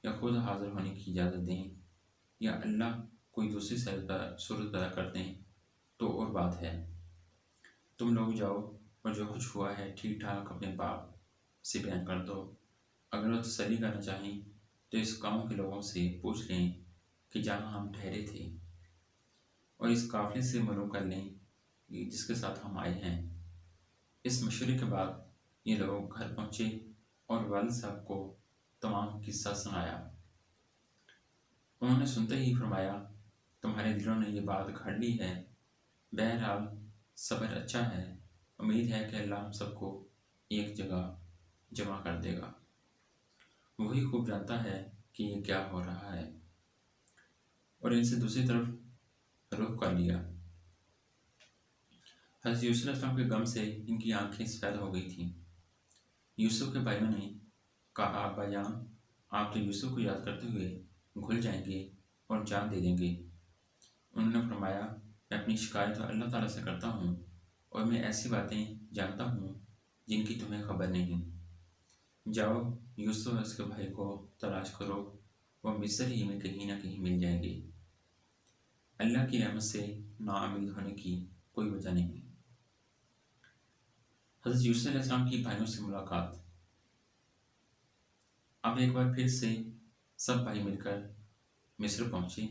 या खुद हाजिर होने की इजाज़त दें या अल्लाह कोई दूसरी सूरत पैदा कर दें तो और बात है। तुम लोग जाओ और जो कुछ हुआ है ठीक ठाक अपने बाप से बयान कर दो। अगर वो तसल्ली करना चाहें तो इस गांव के लोगों से पूछ लें कि जहां हम ठहरे थे और इस काफ़िले से मालूम कर लें जिसके साथ हम आए हैं। इस मशवरे के बाद ये लोग घर पहुँचे और वालिद साहब को तमाम किस्सा सुनाया। उन्होंने सुनते ही फरमाया, तुम्हारे दिलों ने ये बात घड़ ली है। बहरहाल सब्र अच्छा है, उम्मीद है कि अल्लाह हम सबको एक जगह जमा कर देगा। वही खूब जानता है कि ये क्या हो रहा है। और इनसे दूसरी तरफ रुख कर लिया। हज़रत यूसुफ अलैहिस्सलाम के गम से इनकी आंखें सफ़ेद हो गई थीं। यूसुफ के भाइयों ने कहा, अब्बा जान, आप तो यूसुफ को याद करते हुए घुल जाएंगे और जान दे देंगे। उन्होंने फरमाया, मैं अपनी शिकायत तो अल्लाह ताला से करता हूँ और मैं ऐसी बातें जानता हूँ जिनकी तुम्हें खबर नहीं। जाओ यूसुफ और उसके भाई को तलाश करो, वह मिस्र ही में कहीं ना कहीं मिल जाएंगे। अल्लाह की रहमत से नाउम्मीद होने की कोई वजह नहीं। हज़रत यूसुफ अलैहिस्सलाम की भाइयों से मुलाकात। अब एक बार फिर से सब भाई मिलकर मिस्र पहुँचे।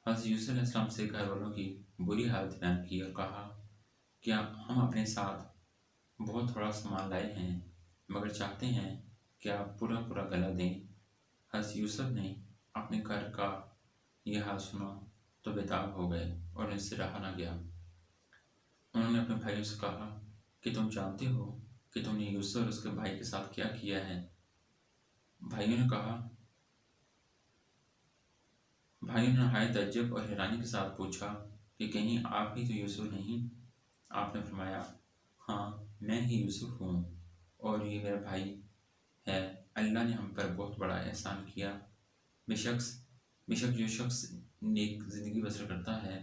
हज़रत यूसुफ अलैहिस्सलाम से घर वालों की बुरी हालत बयान की और कहा कि हम अपने साथ बहुत थोड़ा सामान लाए हैं, मगर चाहते हैं कि आप पूरा पूरा गला दें। हज़रत यूसुफ ने अपने घर का यह हाल सुना तो बेताब हो गए और इनसे रहा ना गया। उन्होंने अपने भाइयों से कहा कि तुम जानते हो कि तुमने यूसुफ और उसके भाई के साथ क्या किया है। भाइयों ने कहा, भाइयों ने नहायत ताज्जुब और हैरानी के साथ पूछा कि कहीं आप ही तो यूसुफ नहीं। आपने फरमाया, हाँ मैं ही यूसुफ हूँ और ये मेरा भाई है। अल्लाह ने हम पर बहुत बड़ा एहसान किया। बेशक जो शख्स नेक ज़िंदगी बसर करता है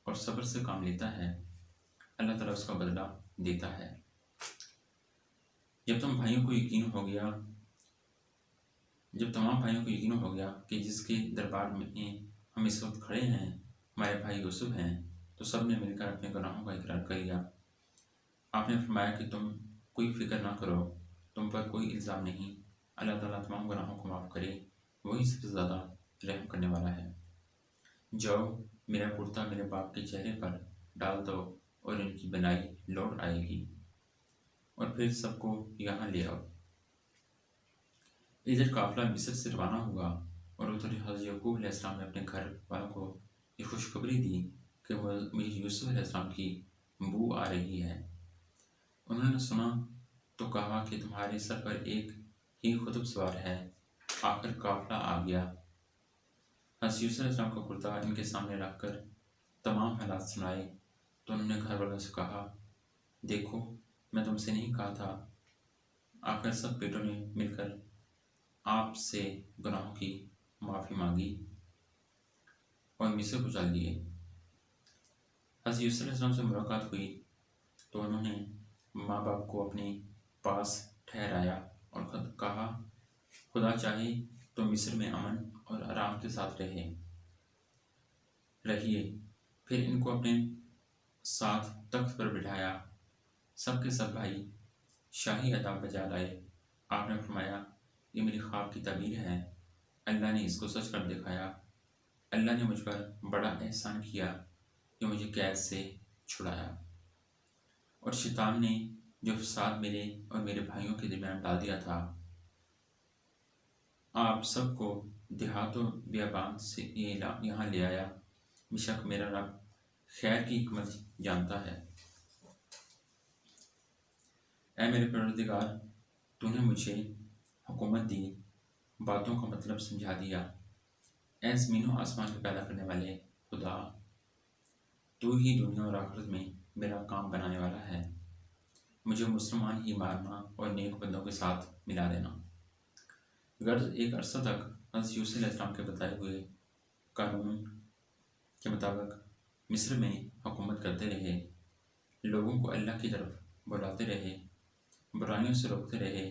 और सब्र से काम लेता है, अल्लाह ताला उसका बदला देता है। जब तुम भाइयों को यकीन हो गया जब तमाम भाइयों को यकीन हो गया कि जिसके दरबार में हम इस वक्त खड़े हैं हमारे भाई यूसुफ हैं, तो सब ने मिलकर अपने गुनाहों का इकरार कर लिया। आपने फरमाया कि तुम कोई फिक्र ना करो, तुम पर कोई इल्ज़ाम नहीं, अल्लाह ताला तमाम गुनाहों को माफ़ करे, वही सबसे ज़्यादा रहम करने वाला है। जाओ, मेरा कुर्ता मेरे बाप के चेहरे पर डाल दो और इनकी बनाई लौट आएगी, और फिर सबको यहाँ ले आओ। इधर काफिला मिस्र से रवाना हुआ और उधर हज़रत याकूब अलैहिस्सलाम ने अपने घर वालों को ये खुशखबरी दी कि मुझे यूसुफ अलैहिस्सलाम की बू आ रही है। उन्होंने सुना तो कहा कि तुम्हारे सर पर एक ही खुतब सवार है। आखिर काफिला आ गया। हज़रत यूसुफ अलैहिस्सलाम का कुर्ता इनके सामने रखकर तमाम हालात सुनाए तो उन्होंने घर वालों से कहा, देखो, मैं तुमसे नहीं कहा था। आखिर सब बेटों ने मिलकर आपसे गुनाहों की माफ़ी मांगी और मिस्र को चल दिए। हज़रत यूसुफ अलैहिस्सलाम से मुलाकात हुई तो उन्होंने माँ बाप को अपने पास ठहराया और खुद कहा, खुदा चाहे तो मिस्र में अमन और आराम के साथ रहिए। फिर इनको अपने साथ तख्त पर बिठाया। सब के सब भाई शाही अदा बजा लाए। आपने फरमाया, ये मेरी ख्वाब की ताबीर है, अल्लाह ने इसको सच कर दिखाया। अल्लाह ने मुझ पर बड़ा एहसान किया कि मुझे कैद से छुड़ाया, और शैतान ने जो फसाद मेरे और मेरे भाइयों के दरमियान डाल दिया था, आप सबको देहातों बियाबान से यहाँ ले आया। बेशक मेरा रब खैर की हिकमत जानता है। ऐ मेरे परवरदिगार, तूने मुझे हुकूमत दी, बातों का मतलब समझा दिया। ऐ ज़मीनों आसमान के पैदा करने वाले खुदा, तू ही दुनिया और आखिरत में मेरा काम बनाने वाला है। मुझे मुसलमान ही मारना और नेक बंदों के साथ मिला देना। गर्ज एक अरसा तक हज़रत यूसुफ अलैहिस्सलाम के बताए हुए कानून के मुताबिक मिस्र में हुकूमत करते रहे, लोगों को अल्लाह की तरफ बुलाते रहे, बुराइयों से रोकते रहे,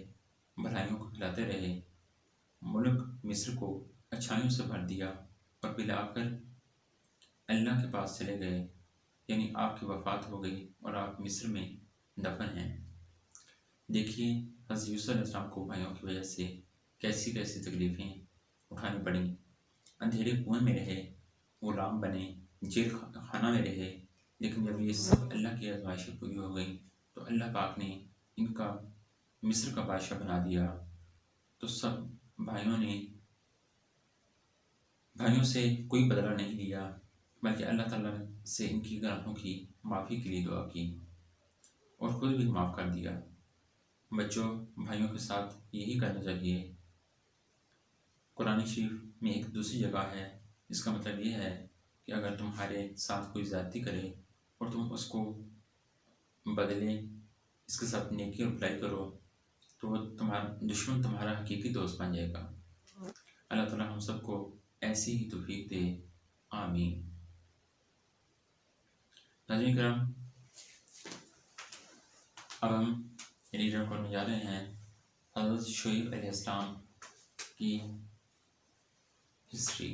भलाइयों को खिलाते रहे। मुल्क मिस्र को अच्छाइयों से भर दिया और बिलाकर अल्लाह के पास चले गए, यानी आपकी वफ़ात हो गई और आप मिस्र में दफन हैं। देखिए हज़रत यूसुफ अलैहिस्सलाम को भाइयों की वजह से कैसी कैसी तकलीफ़ें उठानी पड़ी। अंधेरे कुएं में रहे, गुलाम बने, जेल खाना में रहे, लेकिन जब ये सब अल्लाह की आज़माइशें पूरी हो गई तो अल्लाह पाक ने इनका मिस्र का बादशाह बना दिया। तो सब भाइयों से कोई बदला नहीं लिया, बल्कि अल्लाह ताला से इनकी गुनाहों की माफ़ी के लिए दुआ की और खुद भी माफ़ कर दिया। बच्चों, भाइयों के साथ यही करना चाहिए। कुरान शरीफ में एक दूसरी जगह है, इसका मतलब ये है कि अगर तुम्हारे साथ कोई ज़्यादती करे और तुम उसको बदले, इसके साथ नेकी और भलाई करो, तो वो तुम्हारा दुश्मन तुम्हारा हकीकी दोस्त बन जाएगा। अल्लाह ताला हम सबको ऐसी ही तौफीक दे, आमीन। नाज़रीन करम, अब हम रीडर करने जा रहे हैं हज़रत शुएब अलैहिस्सलाम की हिस्ट्री।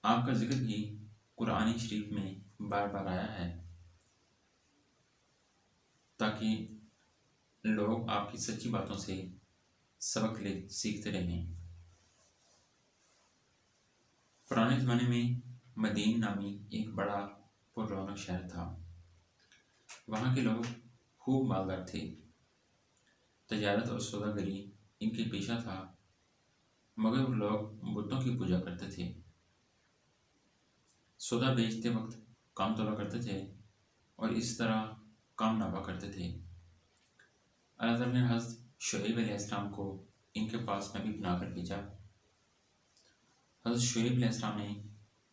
आपका जिक्र भी कुरान शरीफ में बार बार आया है ताकि लोग आपकी सच्ची बातों से सबक सीखते रहें। पुराने ज़माने में मदीन नामी एक बड़ा पुररौनक शहर था। वहाँ के लोग खूब मालदार थे। तजारत और सौदागरी इनके पेशा था, मगर वो लोग बुतों की पूजा करते थे। सौदा बेचते वक्त काम तोला करते थे और इस तरह काम नापा करते थे। अल्लाह ताला ने हज़रत शुएब अलैहिस्सलाम को इनके पास नबी बनाकर भेजा। हज़रत शुएब अलैहिस्सलाम ने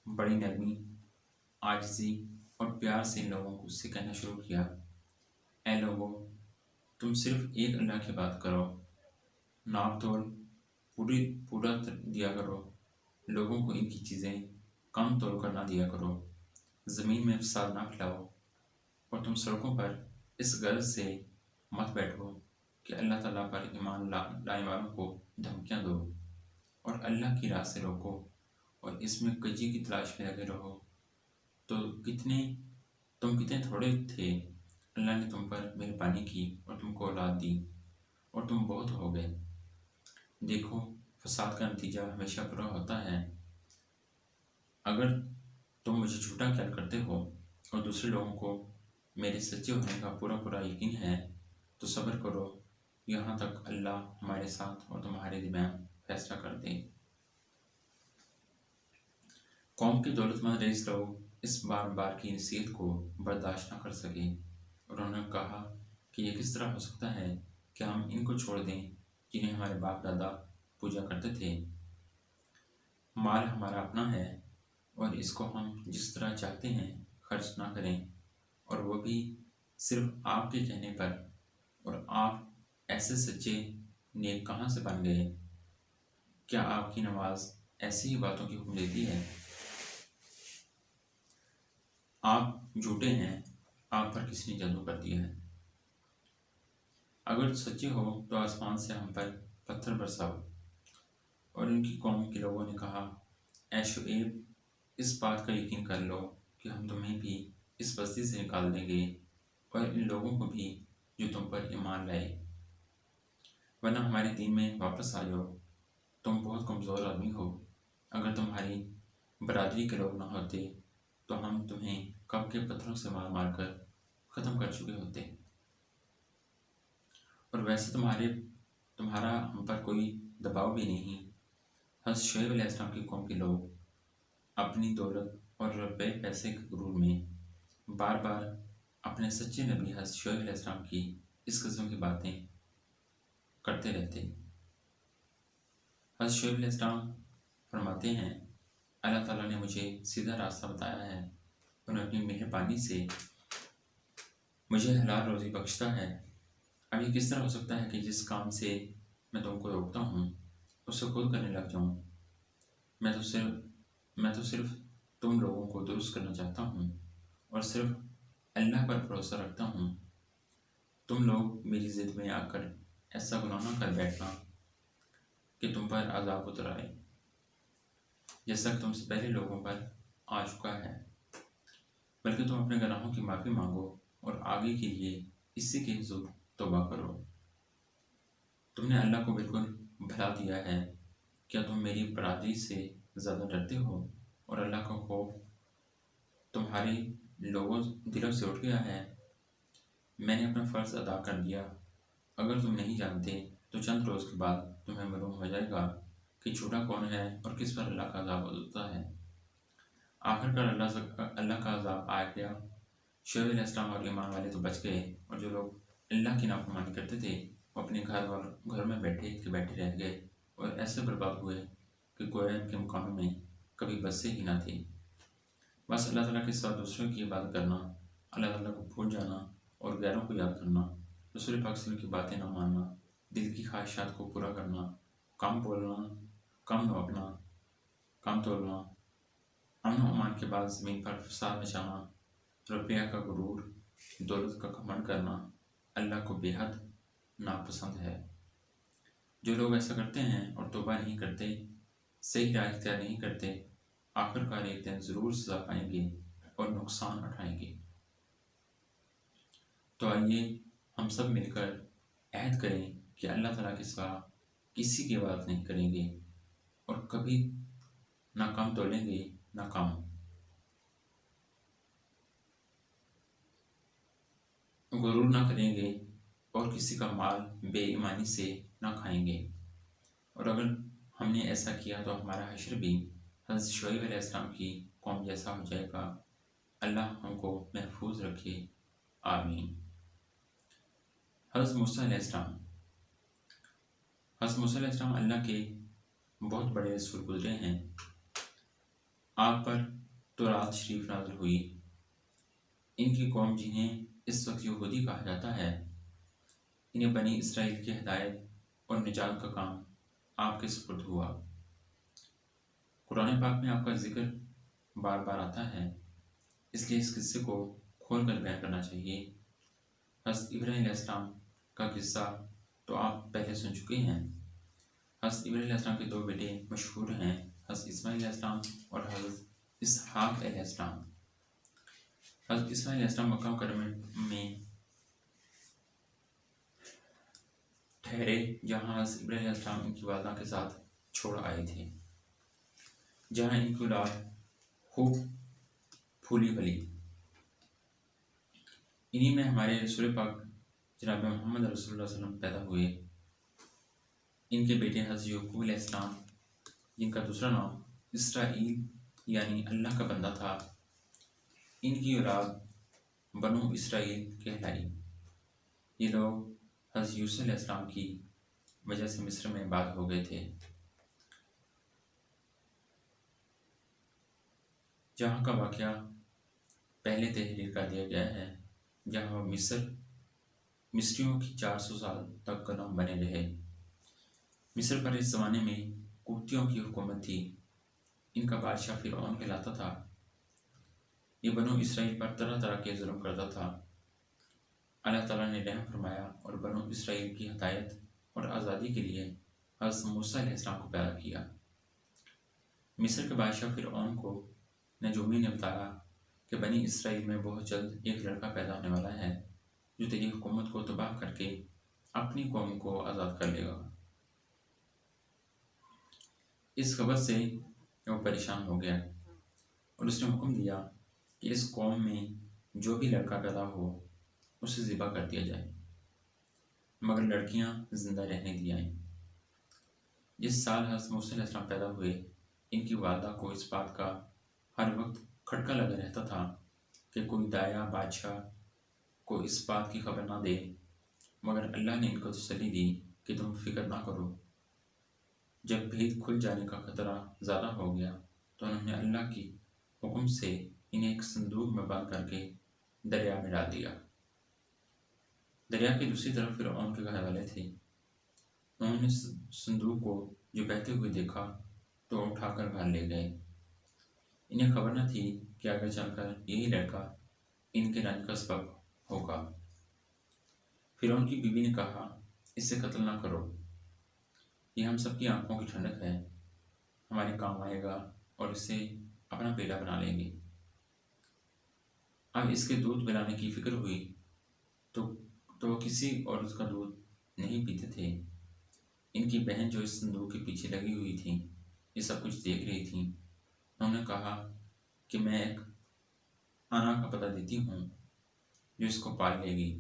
बड़ी नरमी, आजिज़ी और प्यार से इन लोगों से कहना शुरू किया, ऐ लोगों, तुम सिर्फ एक अल्लाह की बात करो, नाप तोल पूरा दिया करो, लोगों को इनकी चीज़ें कम तोल कर ना दिया करो, ज़मीन में फसाद ना फैलाओ, और तुम सड़कों पर इस गर्ज से मत बैठो कि अल्लाह ताला पर ईमान लाने वालों को धमकियाँ दो और अल्लाह की राह से रोको और इसमें कजी की तलाश में लगे रहो, तो तुम कितने थोड़े थे, अल्लाह ने तुम पर मेहरबानी की और तुमको औलाद दी और तुम बहुत हो गए। देखो, फसाद का नतीजा हमेशा बुरा होता है। अगर तुम मुझे झूठा ख्याल करते हो और दूसरे लोगों को मेरे सच्चे होने का पूरा पूरा यकीन है, तो सब्र करो यहाँ तक अल्लाह हमारे साथ और तुम्हारे दरमियान फैसला कर दे। कौम के दौलतमंद रईस लोग इस बार बार की नसीहत को बर्दाश्त न कर सके और उन्होंने कहा कि यह किस तरह हो सकता है कि हम इनको छोड़ दें जिन्हें हमारे बाप दादा पूजा करते थे। माल हमारा अपना है और इसको हम जिस तरह चाहते हैं खर्च ना करें, और वो भी सिर्फ आपके कहने पर। और आप ऐसे सच्चे नेक कहाँ से बन गए? क्या आपकी नमाज ऐसी ही बातों की हुक्म देती है? आप झूठे हैं, आप पर किसने जादू कर दिया है? अगर सच्चे हो तो आसमान से हम पर पत्थर बरसाओ। और इनकी कौम के लोगों ने कहा, ऐ शुएब, इस बात का यकीन कर लो कि हम तुम्हें भी इस बस्ती से निकाल देंगे और इन लोगों को भी जो तुम पर ईमान लाए, वरना हमारे दीन में वापस आ जाओ। तुम बहुत कमज़ोर आदमी हो। अगर तुम्हारी बरादरी के लोग ना होते तो हम तुम्हें कब के पत्थरों से मार मार कर ख़त्म कर चुके होते। और वैसे तुम्हारा हम पर कोई दबाव भी नहीं। हज़रत शुएब अलैहिस्सलाम की कौम के लोग अपनी दौलत और रुपए पैसे के गुरूर में बार बार अपने सच्चे नबी हज़रत शुएब अलैहिस्सलाम की इस किस्म की बातें करते रहते। हज़रत शुएब अलैहिस्सलाम फरमाते हैं, अल्लाह ताला ने मुझे सीधा रास्ता बताया है, उन्हें अपनी मेहरबानी से मुझे हलाल रोज़ी बख्शता है। अब ये किस तरह हो सकता है कि जिस काम से मैं तुमको रोकता हूँ उसे खुद करने लग जाऊँ? मैं तो सिर्फ तुम लोगों को दुरुस्त करना चाहता हूँ और सिर्फ अल्लाह पर भरोसा रखता हूँ। तुम लोग मेरी ज़िद में आकर ऐसा गुनाह न कर बैठना कि तुम पर अज़ाब उतर आए, जैसा कि तुमसे पहले लोगों पर आ चुका है। बल्कि तुम अपने गुनाहों की माफ़ी मांगो और आगे के लिए इसी के हुज़ूर तौबा करो। तुमने अल्लाह को बिल्कुल भुला दिया है। क्या तुम मेरी बरादरी से ज़्यादा डरते हो और अल्लाह का खौफ तुम्हारे दिलों से उठ गया है? मैंने अपना फ़र्ज़ अदा कर दिया। अगर तुम नहीं जानते तो चंद रोज़ के बाद तुम्हें मालूम हो जाएगा कि झूठा कौन है और किस पर अल्लाह का अज़ाब होता है। आखिरकार अल्लाह का अज़ाब आ गया। शुएब अलैहिस्सलाम और ईमान वाले तो बच गए, और जो लोग अल्लाह की नाफरमानी करते थे वो अपने घर में बैठे रह गए और ऐसे बर्बाद हुए कि गोया इनके मकानों में कभी बसे ही ना थे। बस अल्लाह ताला के साथ दूसरों की इबादत करना, अल्लाह ताला को भूल जाना और गैरों को याद करना, रसूल पाक सल्लल्लाहु अलैहि वसल्लम की बातें न मानना, दिल की ख्वाहिशात को पूरा करना, कम बोलना, कम नौकना, कम तोलना, अमन अमान के बाद ज़मीन पर फसाद मचाना, रुपया का गुरूर, दौलत का घमंड करना अल्लाह को बेहद नापसंद है। जो लोग ऐसा करते हैं और तौबा नहीं करते, सही राह इख्तियार नहीं करते, आखिरकार एक दिन ज़रूर सज़ा पाएंगे और नुकसान उठाएंगे। तो आइए हम सब मिलकर अहद करें कि अल्लाह ताला के सिवा किसी की इबादत नहीं करेंगे और कभी ना कम तोलेंगे ना कम। गुरूर ना करेंगे और किसी का माल बेईमानी से ना खाएंगे। और अगर हमने ऐसा किया तो हमारा हश्र भी हज़रत शुएब अलैहिस्सलाम की कौम जैसा हो जाएगा। अल्लाह हमको महफूज रखे, आमीन। हज़रत मूसा अलैहिस्सलाम अल्लाह के बहुत बड़े रसूल गुजरे हैं। आप पर तौरात शरीफ नाज़िल हुई। इनकी कौम, जिन्हें इस वक्त यहूदी कहा जाता है, इन्हें बनी इसराइल की हिदायत और निजात का काम आपके सुपुर्द हुआ। कुरान पाक में आपका जिक्र बार बार आता है, इसलिए इस किस्से को खोल कर बयान करना चाहिए। हज़रत इब्राहीम अलैहिस्सलाम का किस्सा तो आप पहले सुन चुके हैं। हज़रत इब्राहीम अलैहिस्सलाम के दो बेटे मशहूर हैं, हज़रत इस्माईल अलैहिस्सलाम और हज़रत इसहाक अलैहिस्सलाम। हज़रत इस्माईल अलैहिस्सलाम मक्का मुकर्रमा में ठहरे, जहाँ हज़रत इब्राहीम अलैहिस्सलाम इनकी वालिदा के साथ छोड़ आए थे, जहाँ इनकी औलाद खूब फूली फली। इन्हीं में हमारे रसूल पाक जनाब मोहम्मद रसूलुल्लाह सल्लल्लाहु अलैहि वसल्लम पैदा हुए। इनके बेटे हज़रत याकूब अलैहिस्सलाम, जिनका दूसरा नाम इसराइल यानी अल्लाह का बंदा था, इनकी औलाद बनु इसराइल कहलाई। ये लोग हज़रत यूसुफ अलैहिस्सलाम की वजह से मिस्र में आबाद हो गए थे, जहाँ का वाक़या पहले तहरीर कर दिया गया है, जहाँ मिस्रियों की 400 साल तक गुलाम बने रहे। मिस्र पर इस ज़माने में कुतियों की हुकूमत थी। इनका बादशाह फ़िरऔन कहलाता था। ये बनु इसराइल पर तरह तरह के जुल्म करता था। अल्लाह ताला ने रहम फरमाया और बनु इसराइल की हिदायत और आज़ादी के लिए हज़रत मूसा अलैहिस्सलाम को पैदा किया। मिस्र के बादशाह फ़िरऔन को नजूमी ने बताया कि बनी इसराइल में बहुत जल्द एक लड़का पैदा होने वाला है जो तेरी हुकूमत को तबाह करके अपनी कौम को आज़ाद कर लेगा। इस खबर से वो परेशान हो गया और उसने हुक्म दिया कि इस कौम में जो भी लड़का पैदा हो उसे ज़िबा कर दिया जाए, मगर लड़कियां जिंदा रहने दी जाएं। जिस साल हज़रत मूसा अलैहिस्सलाम पैदा हुए, इनकी वालिदा को इस बात का हर वक्त खटका लगा रहता था कि कोई दाया बादशाह को इस बात की खबर ना दे, मगर अल्लाह ने इनको तसल्ली दी कि तुम फिक्र ना करो। जब भेद खुल जाने का खतरा ज़्यादा हो गया तो उन्होंने अल्लाह की हुक्म से इन्हें एक संदूक में बंद करके दरिया में डाल दिया। दरिया की दूसरी तरफ फ़िरऔन के घर वाले थे। उन्होंने संदूक को जो बहते हुए देखा तो उठाकर घर ले गए। इन्हें खबर न थी कि आगे चलकर यही लड़का इनके रंज का सबब होगा। फ़िरऔन की बीवी ने कहा, इसे कत्ल ना करो, ये हम सबकी आंखों की ठंडक है, हमारे काम आएगा और इसे अपना बेटा बना लेंगे। अब इसके दूध पिलाने की फिक्र हुई तो किसी और उसका दूध नहीं पीते थे। इनकी बहन जो इस संदूक के पीछे लगी हुई थी, ये सब कुछ देख रही थी। उन्होंने कहा कि मैं एक अना का पता देती हूँ जो इसको पाल लेगी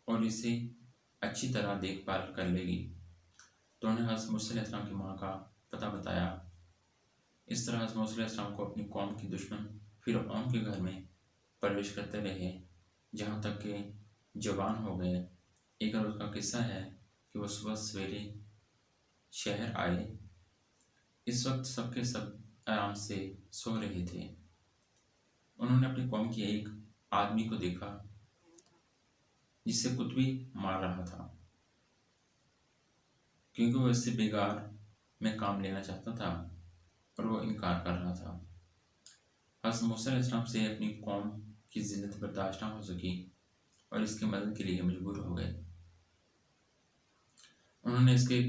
और इसे अच्छी तरह देखभाल कर लेगी। तो उन्होंने हज़रत मूसा अलैहिस्सलाम की माँ का पता बताया। इस तरह हज़रत मूसा अलैहिस्सलाम को अपनी कौम की दुश्मन फ़िरऔन के घर में परवरिश करते रहे, जहाँ तक कि जवान हो गए। एक रोज़ का किस्सा है कि वो सुबह सवेरे शहर आए। इस वक्त सबके सब आराम से सो रहे थे। उन्होंने अपनी कौम के एक आदमी को देखा जिसे कुत्बी मार रहा था, क्योंकि वो इससे बेगार में काम लेना चाहता था और वो इनकार कर रहा था। हज़रत मूसा अलैहिस्सलाम से अपनी कौम की जिल्लत बर्दाश्त ना हो सकी और इसकी मदद के लिए मजबूर हो गए। उन्होंने इसके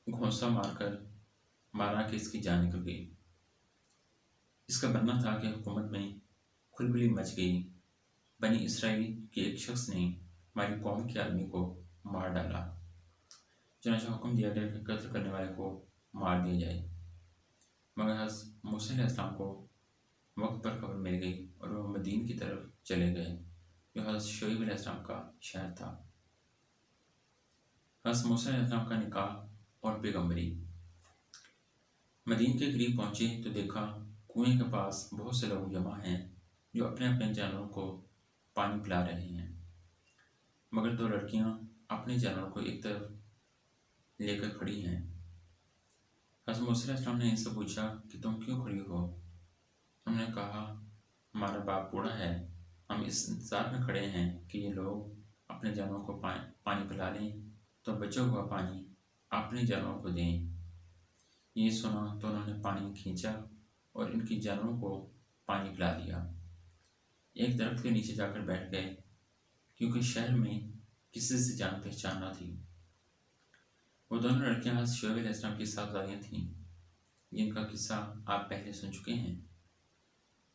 घोंसा मारा कि इसकी जान निकल गई। इसका बनना था कि हुकूमत में खुलबली मच गई। बनी इसराइल के एक शख्स ने हमारी कौम के आदमी को मार डाला। चुनांचे हुक्म दिया गया कि कत्ल करने वाले को मार दिया जाए, मगर हज़रत मूसा अलैहिस्सलाम को वक्त पर खबर मिल गई और वह मदीन की तरफ चले गए, जो हज़रत शुएब अलैहिस्सलाम का शहर था। हज़रत मूसा अलैहिस्सलाम का निकाह और पैगम्बरी। मदीन के करीब पहुँचे तो देखा कुएं के पास बहुत से लोग जमा हैं जो अपने अपने जानवरों को पानी पिला रहे हैं, मगर दो लड़कियां अपने जानवरों को एक तरफ लेकर खड़ी हैं। हज़रत मूसा अलैहिस्सलाम ने इनसे पूछा कि तुम क्यों खड़ी हो? उन्होंने कहा, हमारा बाप बूढ़ा है, हम इस इंतज़ार में खड़े हैं कि ये लोग अपने जानवरों को पानी पिला लें तो बचा हुआ पानी अपने जानवरों को दें। ये सुना तो उन्होंने पानी खींचा और इनकी जानवरों को पानी पिला दिया। एक दरख्त के नीचे जाकर बैठ गए, क्योंकि शहर में किसी से जान पहचान न थी। वो दोनों लड़कियां हज़रत शुएब अलैहिस्सलाम की साहबजादियां थीं, जिनका किस्सा आप पहले सुन चुके हैं।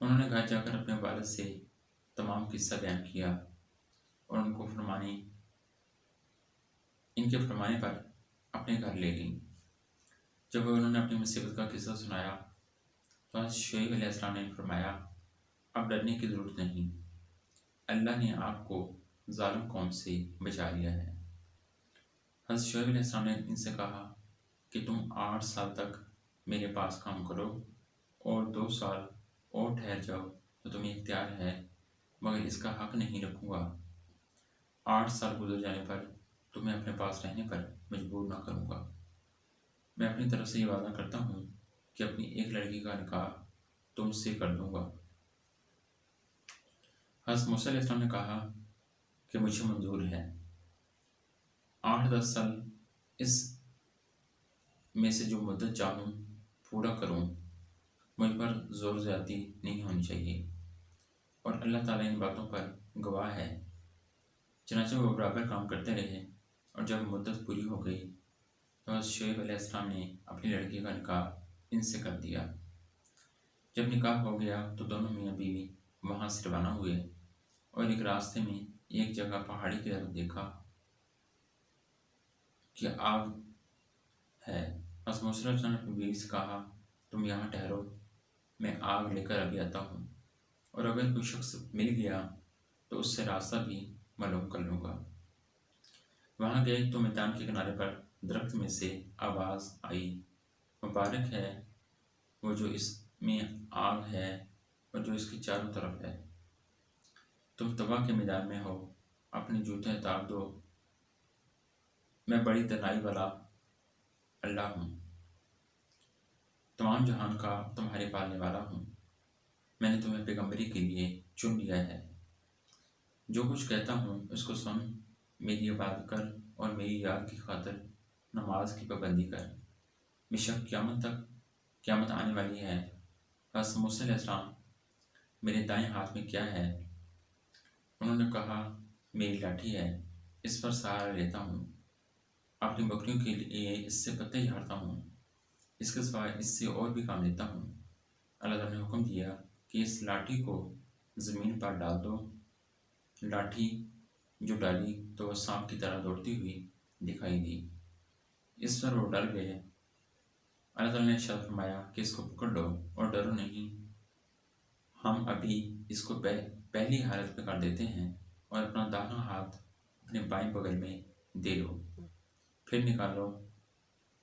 उन्होंने घर जाकर अपने वालिद से तमाम किस्सा बयान किया और इनके फरमाने पर अपने घर ले गईं। जब उन्होंने अपनी मुसीबत का किस्सा सुनाया तो हज़रत शुएब अलैहिस्सलाम ने फरमाया, अब डरने की ज़रूरत नहीं, अल्लाह ने आपको ज़ालिम कौम से बचा लिया है। हज़रत शुएब अलैहिस्सलाम ने इनसे कहा कि तुम 8 साल तक मेरे पास काम करो और 2 साल और ठहर जाओ तो तुम्हें इख्तियार है, मगर इसका हक नहीं रखूँगा। 8 साल गुजर जाने पर तुम्हें अपने पास रहने पर मजबूर ना करूँगा। मैं अपनी तरफ से ये वादा करता हूँ कि अपनी एक लड़की का निकाह तुमसे कर दूँगा। हज़रत मूसा अलैहिस्सलाम ने कहा कि मुझे मंजूर है, 8-10 साल इस में से जो मुद्दत चाहूँ पूरा करूँ, मुझ पर ज़ोर ज़्यादती नहीं होनी चाहिए और अल्लाह ताला इन बातों पर गवाह है। चनाचे वो बराबर काम करते रहे और जब मुद्दत पूरी हो गई तो हज़रत शुएब अलैहिस्सलाम ने अपनी लड़की का निकाह इनसे कर दिया। जब निकाह हो गया तो दोनों मियाँ बीवी वहाँ से रवाना हुए और एक रास्ते में एक जगह पहाड़ी की तरफ देखा कि आग है। हज़रत मूसा अलैहिस्सलाम ने अपनी बीवी से कहा, तुम यहाँ ठहरो, मैं आग लेकर अभी आता हूँ और अगर कोई शख्स मिल गया तो उससे रास्ता भी मालूम कर लूँगा। वहाँ गए तो मैदान के किनारे पर दरख्त में से आवाज़ आई, मुबारक है वो जो इसमें आग है और जो इसके चारों तरफ है। तुम तवा के मैदान में हो, अपने जूते उतार दो, मैं बड़ी दनाई वाला अल्लाह हूँ, तमाम जहान का तुम्हारे पालने वाला हूँ। मैंने तुम्हें पैगम्बरी के लिए चुन लिया है। जो कुछ कहता हूँ उसको सुन, मेरी इबादत कर और मेरी याद की खातिर नमाज की पाबंदी कर। बेशक क़यामत आने वाली है। हज़रत मूसा अलैहिस्सलाम, मेरे दाएं हाथ में क्या है? उन्होंने कहा, मेरी लाठी है, इस पर सहारा लेता हूँ, अपनी बकरियों के लिए इससे पत्ते झाड़ता हूँ, इसके सिवा इससे और भी काम लेता हूँ। अल्लाह ताला ने हुक्म दिया कि इस लाठी को ज़मीन पर डाल दो। लाठी जो डाली तो वह सांप की तरह दौड़ती हुई दिखाई दी। इस पर वो डर गए। अल्लाह ताला ने इरशाद फरमाया कि इसको पकड़ लो और डरो नहीं, हम अभी इसको पहली हालत में कर देते हैं और अपना दाहिना हाथ अपने बाएं बगल में दे लो, फिर निकालो,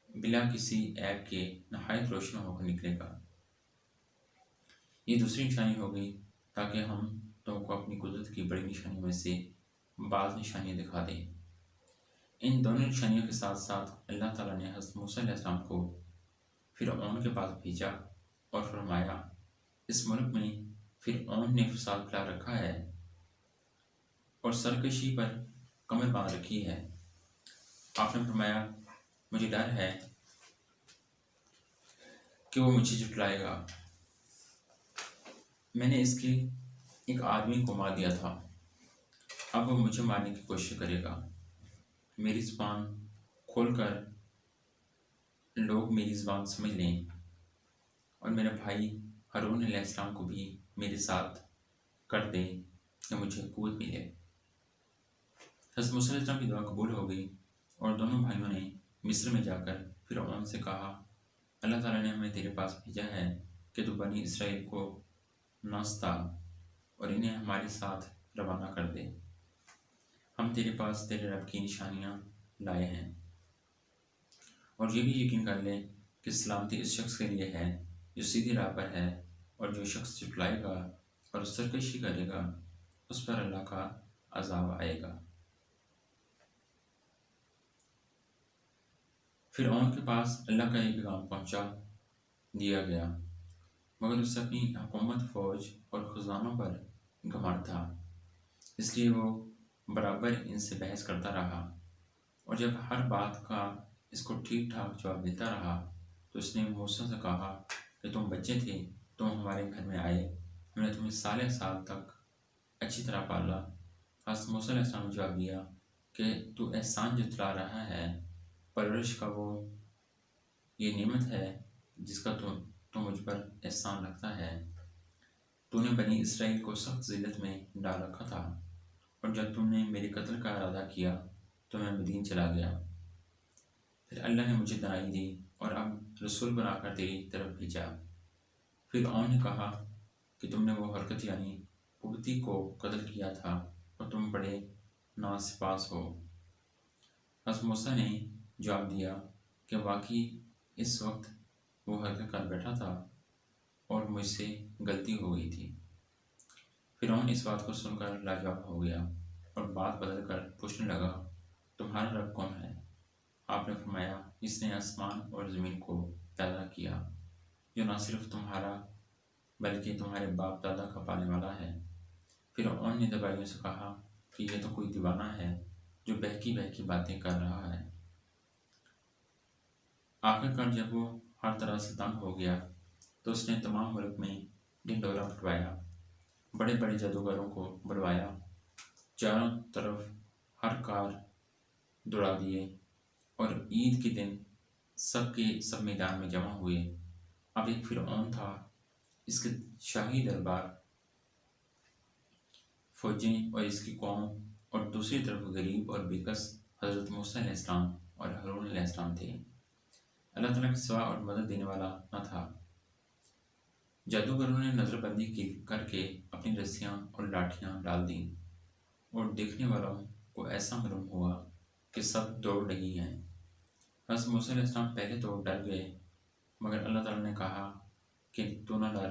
बिला किसी ऐप के नहायत रोशन होकर निकलेगा। ये दूसरी निशानी हो गई ताकि हम तुमको अपनी कुदरत की बड़ी निशानियों में से बाज़ निशानियाँ दिखा दें। इन दोनों निशानियों के साथ साथ अल्लाह ताला ने हज़रत मूसा अलैहिस्सलाम को फ़िरऔन के पास भेजा और फरमाया, इस मुल्क में फ़िरऔन ने फसाद फैला रखा है और सरकशी पर कमर बांध रखी है। आपने फरमाया, मुझे डर है कि वो मुझे झुठलाएगा। मैंने इसके एक आदमी को मार दिया था, अब वो मुझे मारने की कोशिश करेगा। मेरी ज़ुबान खोलकर लोग मेरी ज़ुबान समझ लें और मेरे भाई हारून अलैहिस्सलाम को भी मेरे साथ कर दें कि मुझे क़ुव्वत मिले। हज़रत मूसा अलैहिस्सलाम की दुआ कबूल हो गई और दोनों भाइयों ने मिस्र में जाकर फ़िरऔन से कहा, अल्लाह ताला ने हमें तेरे पास भेजा है कि तू बनी इसराइल को नाश्ता और इन्हें हमारे साथ रवाना कर दे। हम तेरे पास तेरे रब की निशानियाँ लाए हैं और ये भी यकीन कर ले कि सलामती इस शख्स के लिए है जो सीधी राह पर है, और जो शख्स झुठलाएगा और सरकशी करेगा उस पर अल्लाह का अज़ाब आएगा। फ़िरऔन के पास अल्लाह का एक पैगाम पहुँचा दिया गया, मगर उसे अपनी हुकूमत, फ़ौज और ख़ज़ानों पर घमंड था, इसलिए वो बराबर इनसे बहस करता रहा और जब हर बात का इसको ठीक ठाक जवाब देता रहा तो उसने मूसा से कहा कि तुम बच्चे थे, तुम हमारे घर में आए, हमने तुम्हें साले साल तक अच्छी तरह पाला। हज़रत मूसा अलैहिस्सलाम ने जवाब दिया कि तू एहसान जतला रहा है, परवरिश का वो ये नेमत है जिसका तू मुझ पर एहसान रखता है। तूने बनी इसराइल को सख्त ज़िल्लत में डाल रखा था, और जब तुमने मेरे कत्ल का इरादा किया तो मैं मदीन चला गया। फिर अल्लाह ने मुझे दनाई दी और अब रसूल बनाकर तेरी तरफ भेजा। फिर ने कहा कि तुमने वो हरकत यानी पुबती को कत्ल किया था और तुम बड़े नासिपास हो। हज़रत मूसा ने जवाब दिया कि वाकई इस वक्त वो हरकत कर बैठा था और मुझसे गलती हो गई थी। फिरौन इस बात को सुनकर लाजवाब हो गया और बात बदल कर पूछने लगा, तुम्हारा रब कौन है? आपने फरमाया, जिसने आसमान और ज़मीन को पैदा किया, जो न सिर्फ तुम्हारा बल्कि तुम्हारे बाप दादा का पालने वाला है। फिरौन ने दबाइयों से कहा कि यह तो कोई दीवाना है जो बहकी बहकी बातें कर रहा है। आखिरकार जब वो हर तरह से तंग हो गया तो उसने तमाम मुल्क में ढिंढोरा पिटवाया, बड़े बड़े जादूगरों को बुलवाया, चारों तरफ हर कार दौड़ा दिए और ईद के दिन सब के सब मैदान में जमा हुए। अब एक फिरौन था, इसके शाही दरबार, फौजें और इसकी कौम, और दूसरी तरफ गरीब और बेकस हज़रत मूसा अलैहिस्सलाम और हारून अलैहिस्सलाम थे। अल्लाह ताला के सिवा और मदद देने वाला न था। जादूगरों ने नज़रबंदी की करके अपनी रस्सियाँ और लाठियाँ डाल दी और देखने वालों को ऐसा मालूम हुआ कि सब दौड़ रही हैं। हज़रत मूसा अलैहिस्सलाम पहले तो डर गए, मगर अल्लाह ताला ने कहा कि तू न डर,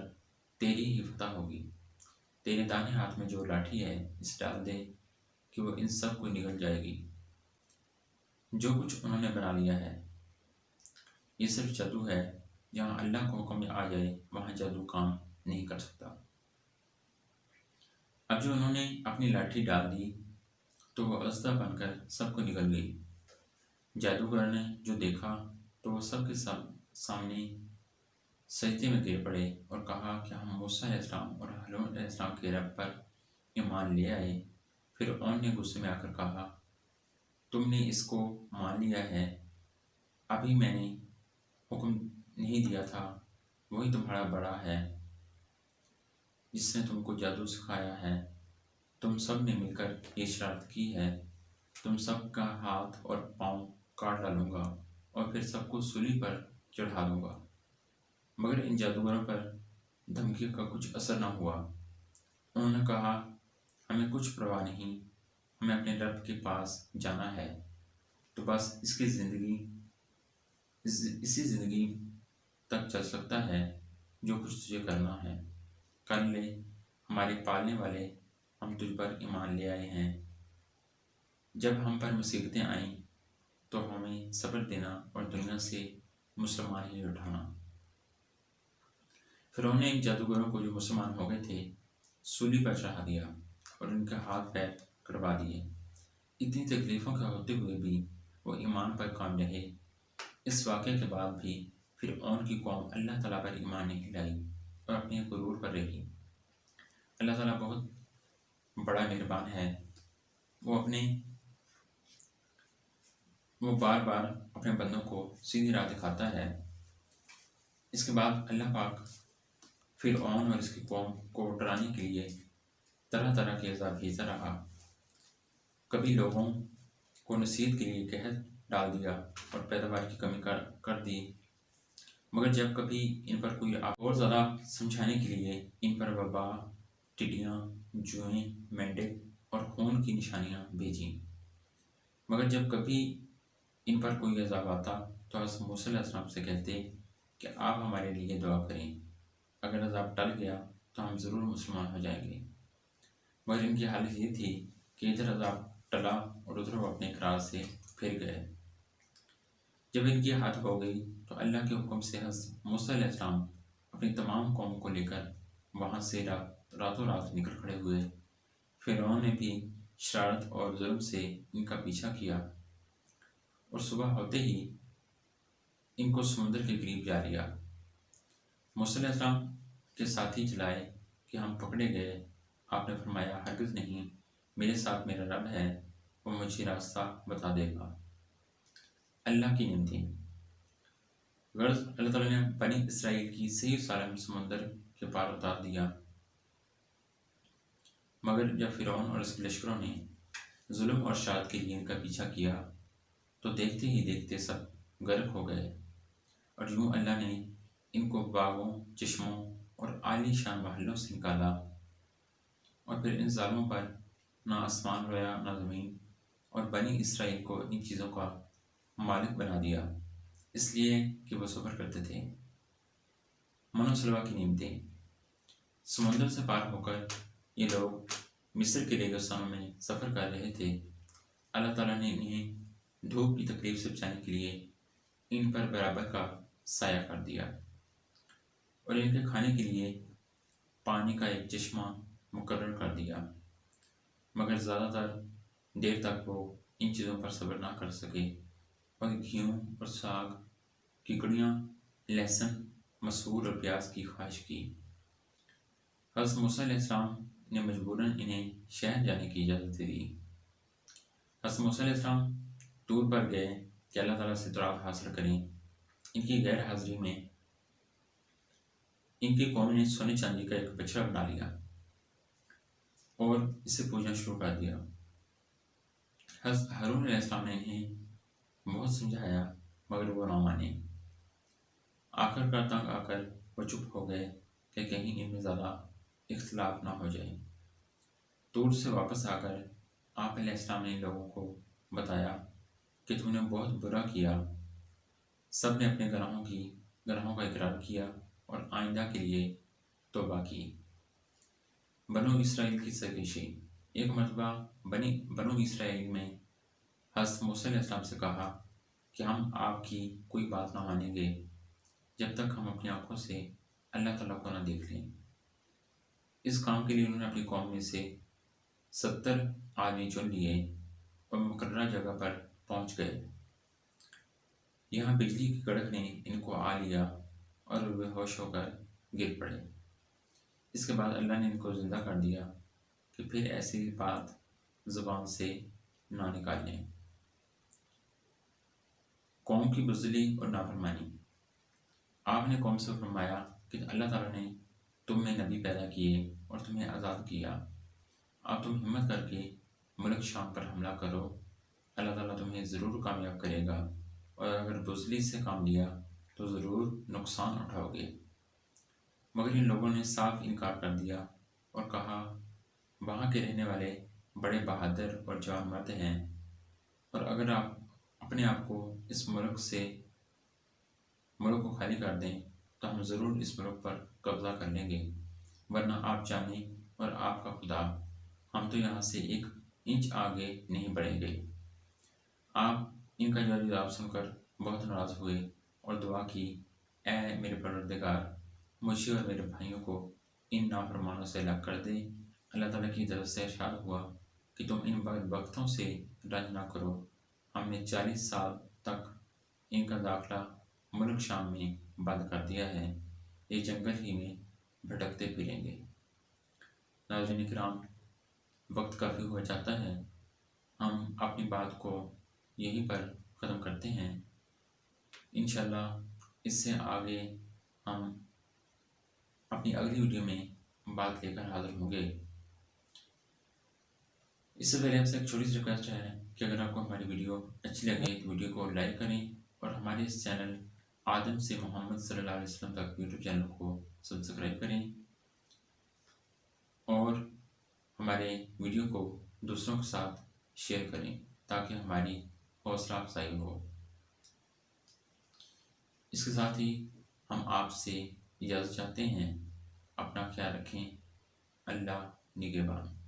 तेरी ही फतह होगी। तेरे दाहिने हाथ में जो लाठी है इसे डाल दे कि वो इन सब को निगल जाएगी। जो कुछ उन्होंने बना लिया है ये सिर्फ जादू है। जहाँ अल्लाह को हुक्म आ जाए वहाँ जादू काम नहीं कर सकता। अब जो उन्होंने अपनी लाठी डाल दी तो वो अज़दा बनकर सबको निकल गई। जादूगर ने जो देखा तो वो सबके सामने सजदे में गिर पड़े और कहा कि हम मूसा अलैहिस्सलाम और हारून अलैहिस्सलाम के रब पर ईमान ले आए। फिर उन्होंने गुस्से में आकर कहा, तुमने इसको मान लिया है, अभी मैंने हुक्म नहीं दिया था, वही तुम्हारा बड़ा है जिसने तुमको जादू सिखाया है। तुम सब ने मिलकर ये शरारत की है। तुम सब का हाथ और पाँव काट डालूंगा और फिर सबको सूली पर चढ़ा दूंगा। मगर इन जादूगरों पर धमकी का कुछ असर न हुआ। उन्होंने कहा, हमें कुछ परवाह नहीं, हमें अपने रब के पास जाना है, तो बस इसी ज़िंदगी तक चल सकता है। जो कुछ तुझे करना है कर ले, हमारे पालने वाले हम तुझ पर ईमान ले आए हैं। जब हम पर मुसीबतें आईं तो हमें सब्र देना और दुनिया से मुसलमान ही उठाना। फिर उन्होंने इन जादूगरों को जो मुसलमान हो गए थे सूली पर चढ़ा दिया और उनके हाथ पैर कटवा दिए। इतनी तकलीफ़ों के होते हुए भी वो ईमान पर कायम रहे। इस वाक़े के बाद भी फिर उनकी कौम अल्लाह ताला पर ईमान नहीं लाई और अपने गुरूर पर रही। अल्लाह ताला बहुत बड़ा मेहरबान है। वो बार बार अपने बंदों को सीधी राह दिखाता है। इसके बाद अल्लाह पाक फिर और इसकी कौम को डराने के लिए तरह तरह के अज़ाब भेजता रहा। कभी लोगों को नसीहत के लिए कहर डाल दिया और पैदावार की कमी कर दी, मगर जब कभी इन पर कोई और ज़्यादा समझाने के लिए इन पर वबा, टिड्डियाँ, जुएँ, मेंढक और खून की निशानियाँ भेजी। मगर जब कभी इन पर कोई अज़ाब आता तो हज़रत मूसा अलैहिस्सलाम से कहते कि आप हमारे लिए दुआ करें, अगर अज़ाब टल गया तो हम ज़रूर मुसलमान हो जाएंगे। मगर इनकी हालत ये थी कि इधर अज़ाब टला और उधर वो अपने इकरार से फिर गए। जब इनकी हाथ हो गई तो अल्लाह के हुक्म से हज़रत मूसा अलैहिस्सलाम अपनी तमाम कौम को लेकर वहाँ से रातों रात निकल खड़े हुए। फिरौन ने भी शरारत और जुल्म से इनका पीछा किया और सुबह होते ही इनको समुद्र के करीब जा लिया। मूसा अलैहिस्सलाम के साथी चिल्लाए कि हम पकड़े गए। आपने फरमाया, हरगिज़ नहीं, मेरे साथ मेरा रब है, वो मुझे रास्ता बता देगा। अल्लाह की नियमतें। गर्ज अल्लाह ताला ने बनी इसराइल की सही सालम समंदर के पार उतार दिया, मगर जब फिरौन और उसके लश्करों ने जुल्म और शरारत के लिए इनका पीछा किया तो देखते ही देखते सब गर्क हो गए। और यूं अल्लाह ने इनको बागों, चश्मों और आलीशान महलों से निकाला, और फिर इन जालिमों पर ना आसमान रोया ना ज़मीन, और बनी इसराइल को इन चीज़ों का मालिक बना दिया, इसलिए कि वह सब्र करते थे। मनोसलवा की नीमतें। समुंदर से पार होकर ये लोग मिस्र के रेगिस्तानों में सफ़र कर रहे थे। अल्लाह ताला ने इन्हें धूप की तकलीफ से बचाने के लिए इन पर बराबर का साया कर दिया, और इनके खाने के लिए पानी का एक चश्मा मुकर्रर कर दिया, मगर ज़्यादातर देर तक वो इन चीज़ों पर सब्र ना कर सके और गेहूँ और साग, किकड़ियाँ, लहसुन, मसूर और प्याज की ख्वाहिश की। हज़रत मूसा अलैहिस्सलाम ने मजबूरन इन्हें शहर जाने की इजाज़त दे दी। हज़रत मूसा अलैहिस्सलाम टूर पर गए कि अल्लाह ताला से दुआ हासिल करें। इनकी गैर हाजिरी में इनकी कौम ने सोने चांदी का एक बछड़ा बना लिया और इसे पूजना शुरू कर दिया। हज़रत हारून अलैहिस्सलाम ने इन्हें बहुत समझाया, मगर वो ना माने। आखिरकार तंग आकर वो चुप हो गए कि कहीं इनमें ज़्यादा इख्तिलाफ ना हो जाए। दूर से वापस आकर आप अलैहिस्सलाम ने इन लोगों को बताया कि तुमने बहुत बुरा किया। सब ने अपने गुनाहों का इकरार किया और आइंदा के लिए तौबा की। बनो इसराइल की सरकेशी। एक मरतबा बनो इसराइल में हज़रत मूसा अलैहिस्सलाम से कहा कि हम आपकी कोई बात ना मानेंगे जब तक हम अपनी आंखों से अल्लाह ताला को ना देख लें। इस काम के लिए उन्होंने अपनी कौम में से 70 आदमी चुन लिए और मुकर्ररा जगह पर पहुंच गए। यहाँ बिजली की कड़क ने इनको आ लिया और वे बेहोश होकर गिर पड़े। इसके बाद अल्लाह ने इनको जिंदा कर दिया कि फिर ऐसी बात ज़ुबान से ना निकालें। कौम की बुज़दिली और नाफरमानी। आपने कौम से फरमाया कि अल्लाह ताला ने तुम में नबी पैदा किए और तुम्हें आज़ाद किया। अब तुम हिम्मत करके मुल्क शाम पर हमला करो, अल्लाह ताला तुम्हें ज़रूर कामयाब करेगा, और अगर बुज़दिली से काम लिया तो ज़रूर नुकसान उठाओगे। मगर इन लोगों ने साफ इनकार कर दिया और कहा, वहाँ के रहने वाले बड़े बहादुर और जवान मर्द हैं, और अगर आप अपने आप को इस मुल्क को खाली कर दें तो हम ज़रूर इस मुल्क पर कब्ज़ा कर लेंगे, वरना आप जाने और आपका खुदा, हम तो यहाँ से 1 इंच आगे नहीं बढ़ेंगे। आप इनका जवाब सुनकर बहुत नाराज़ हुए और दुआ की, ऐ मेरे परवरदिगार, मुझे और मेरे भाइयों को इन नाफरमानों से अलग कर दे। अल्लाह ताला की तरफ से इरशाद हुआ कि तुम इन बदबख्तों से रंज ना करो, हमने 40 साल तक इनका दाखिला मुल्क शाम में बंद कर दिया है, ये जंगल ही में भटकते फिरेंगे। नाज़रीन किराम, वक्त काफ़ी हुआ जाता है, हम अपनी बात को यहीं पर ख़त्म करते हैं। इंशाल्लाह इससे आगे हम अपनी अगली वीडियो में बात लेकर हाजिर होंगे। इससे पहले आपसे एक छोटी सी रिक्वेस्ट है कि अगर आपको हमारी वीडियो अच्छी लगे तो वीडियो को लाइक करें और हमारे इस चैनल आदम से मोहम्मद सल्लल्लाहु अलैहि वसल्लम तक यूट्यूब चैनल को सब्सक्राइब करें और हमारे वीडियो को दूसरों के साथ शेयर करें ताकि हमारी हौसला अफजाई हो। इसके साथ ही हम आपसे इजाज़त चाहते हैं। अपना ख्याल रखें। अल्लाह निगहबान।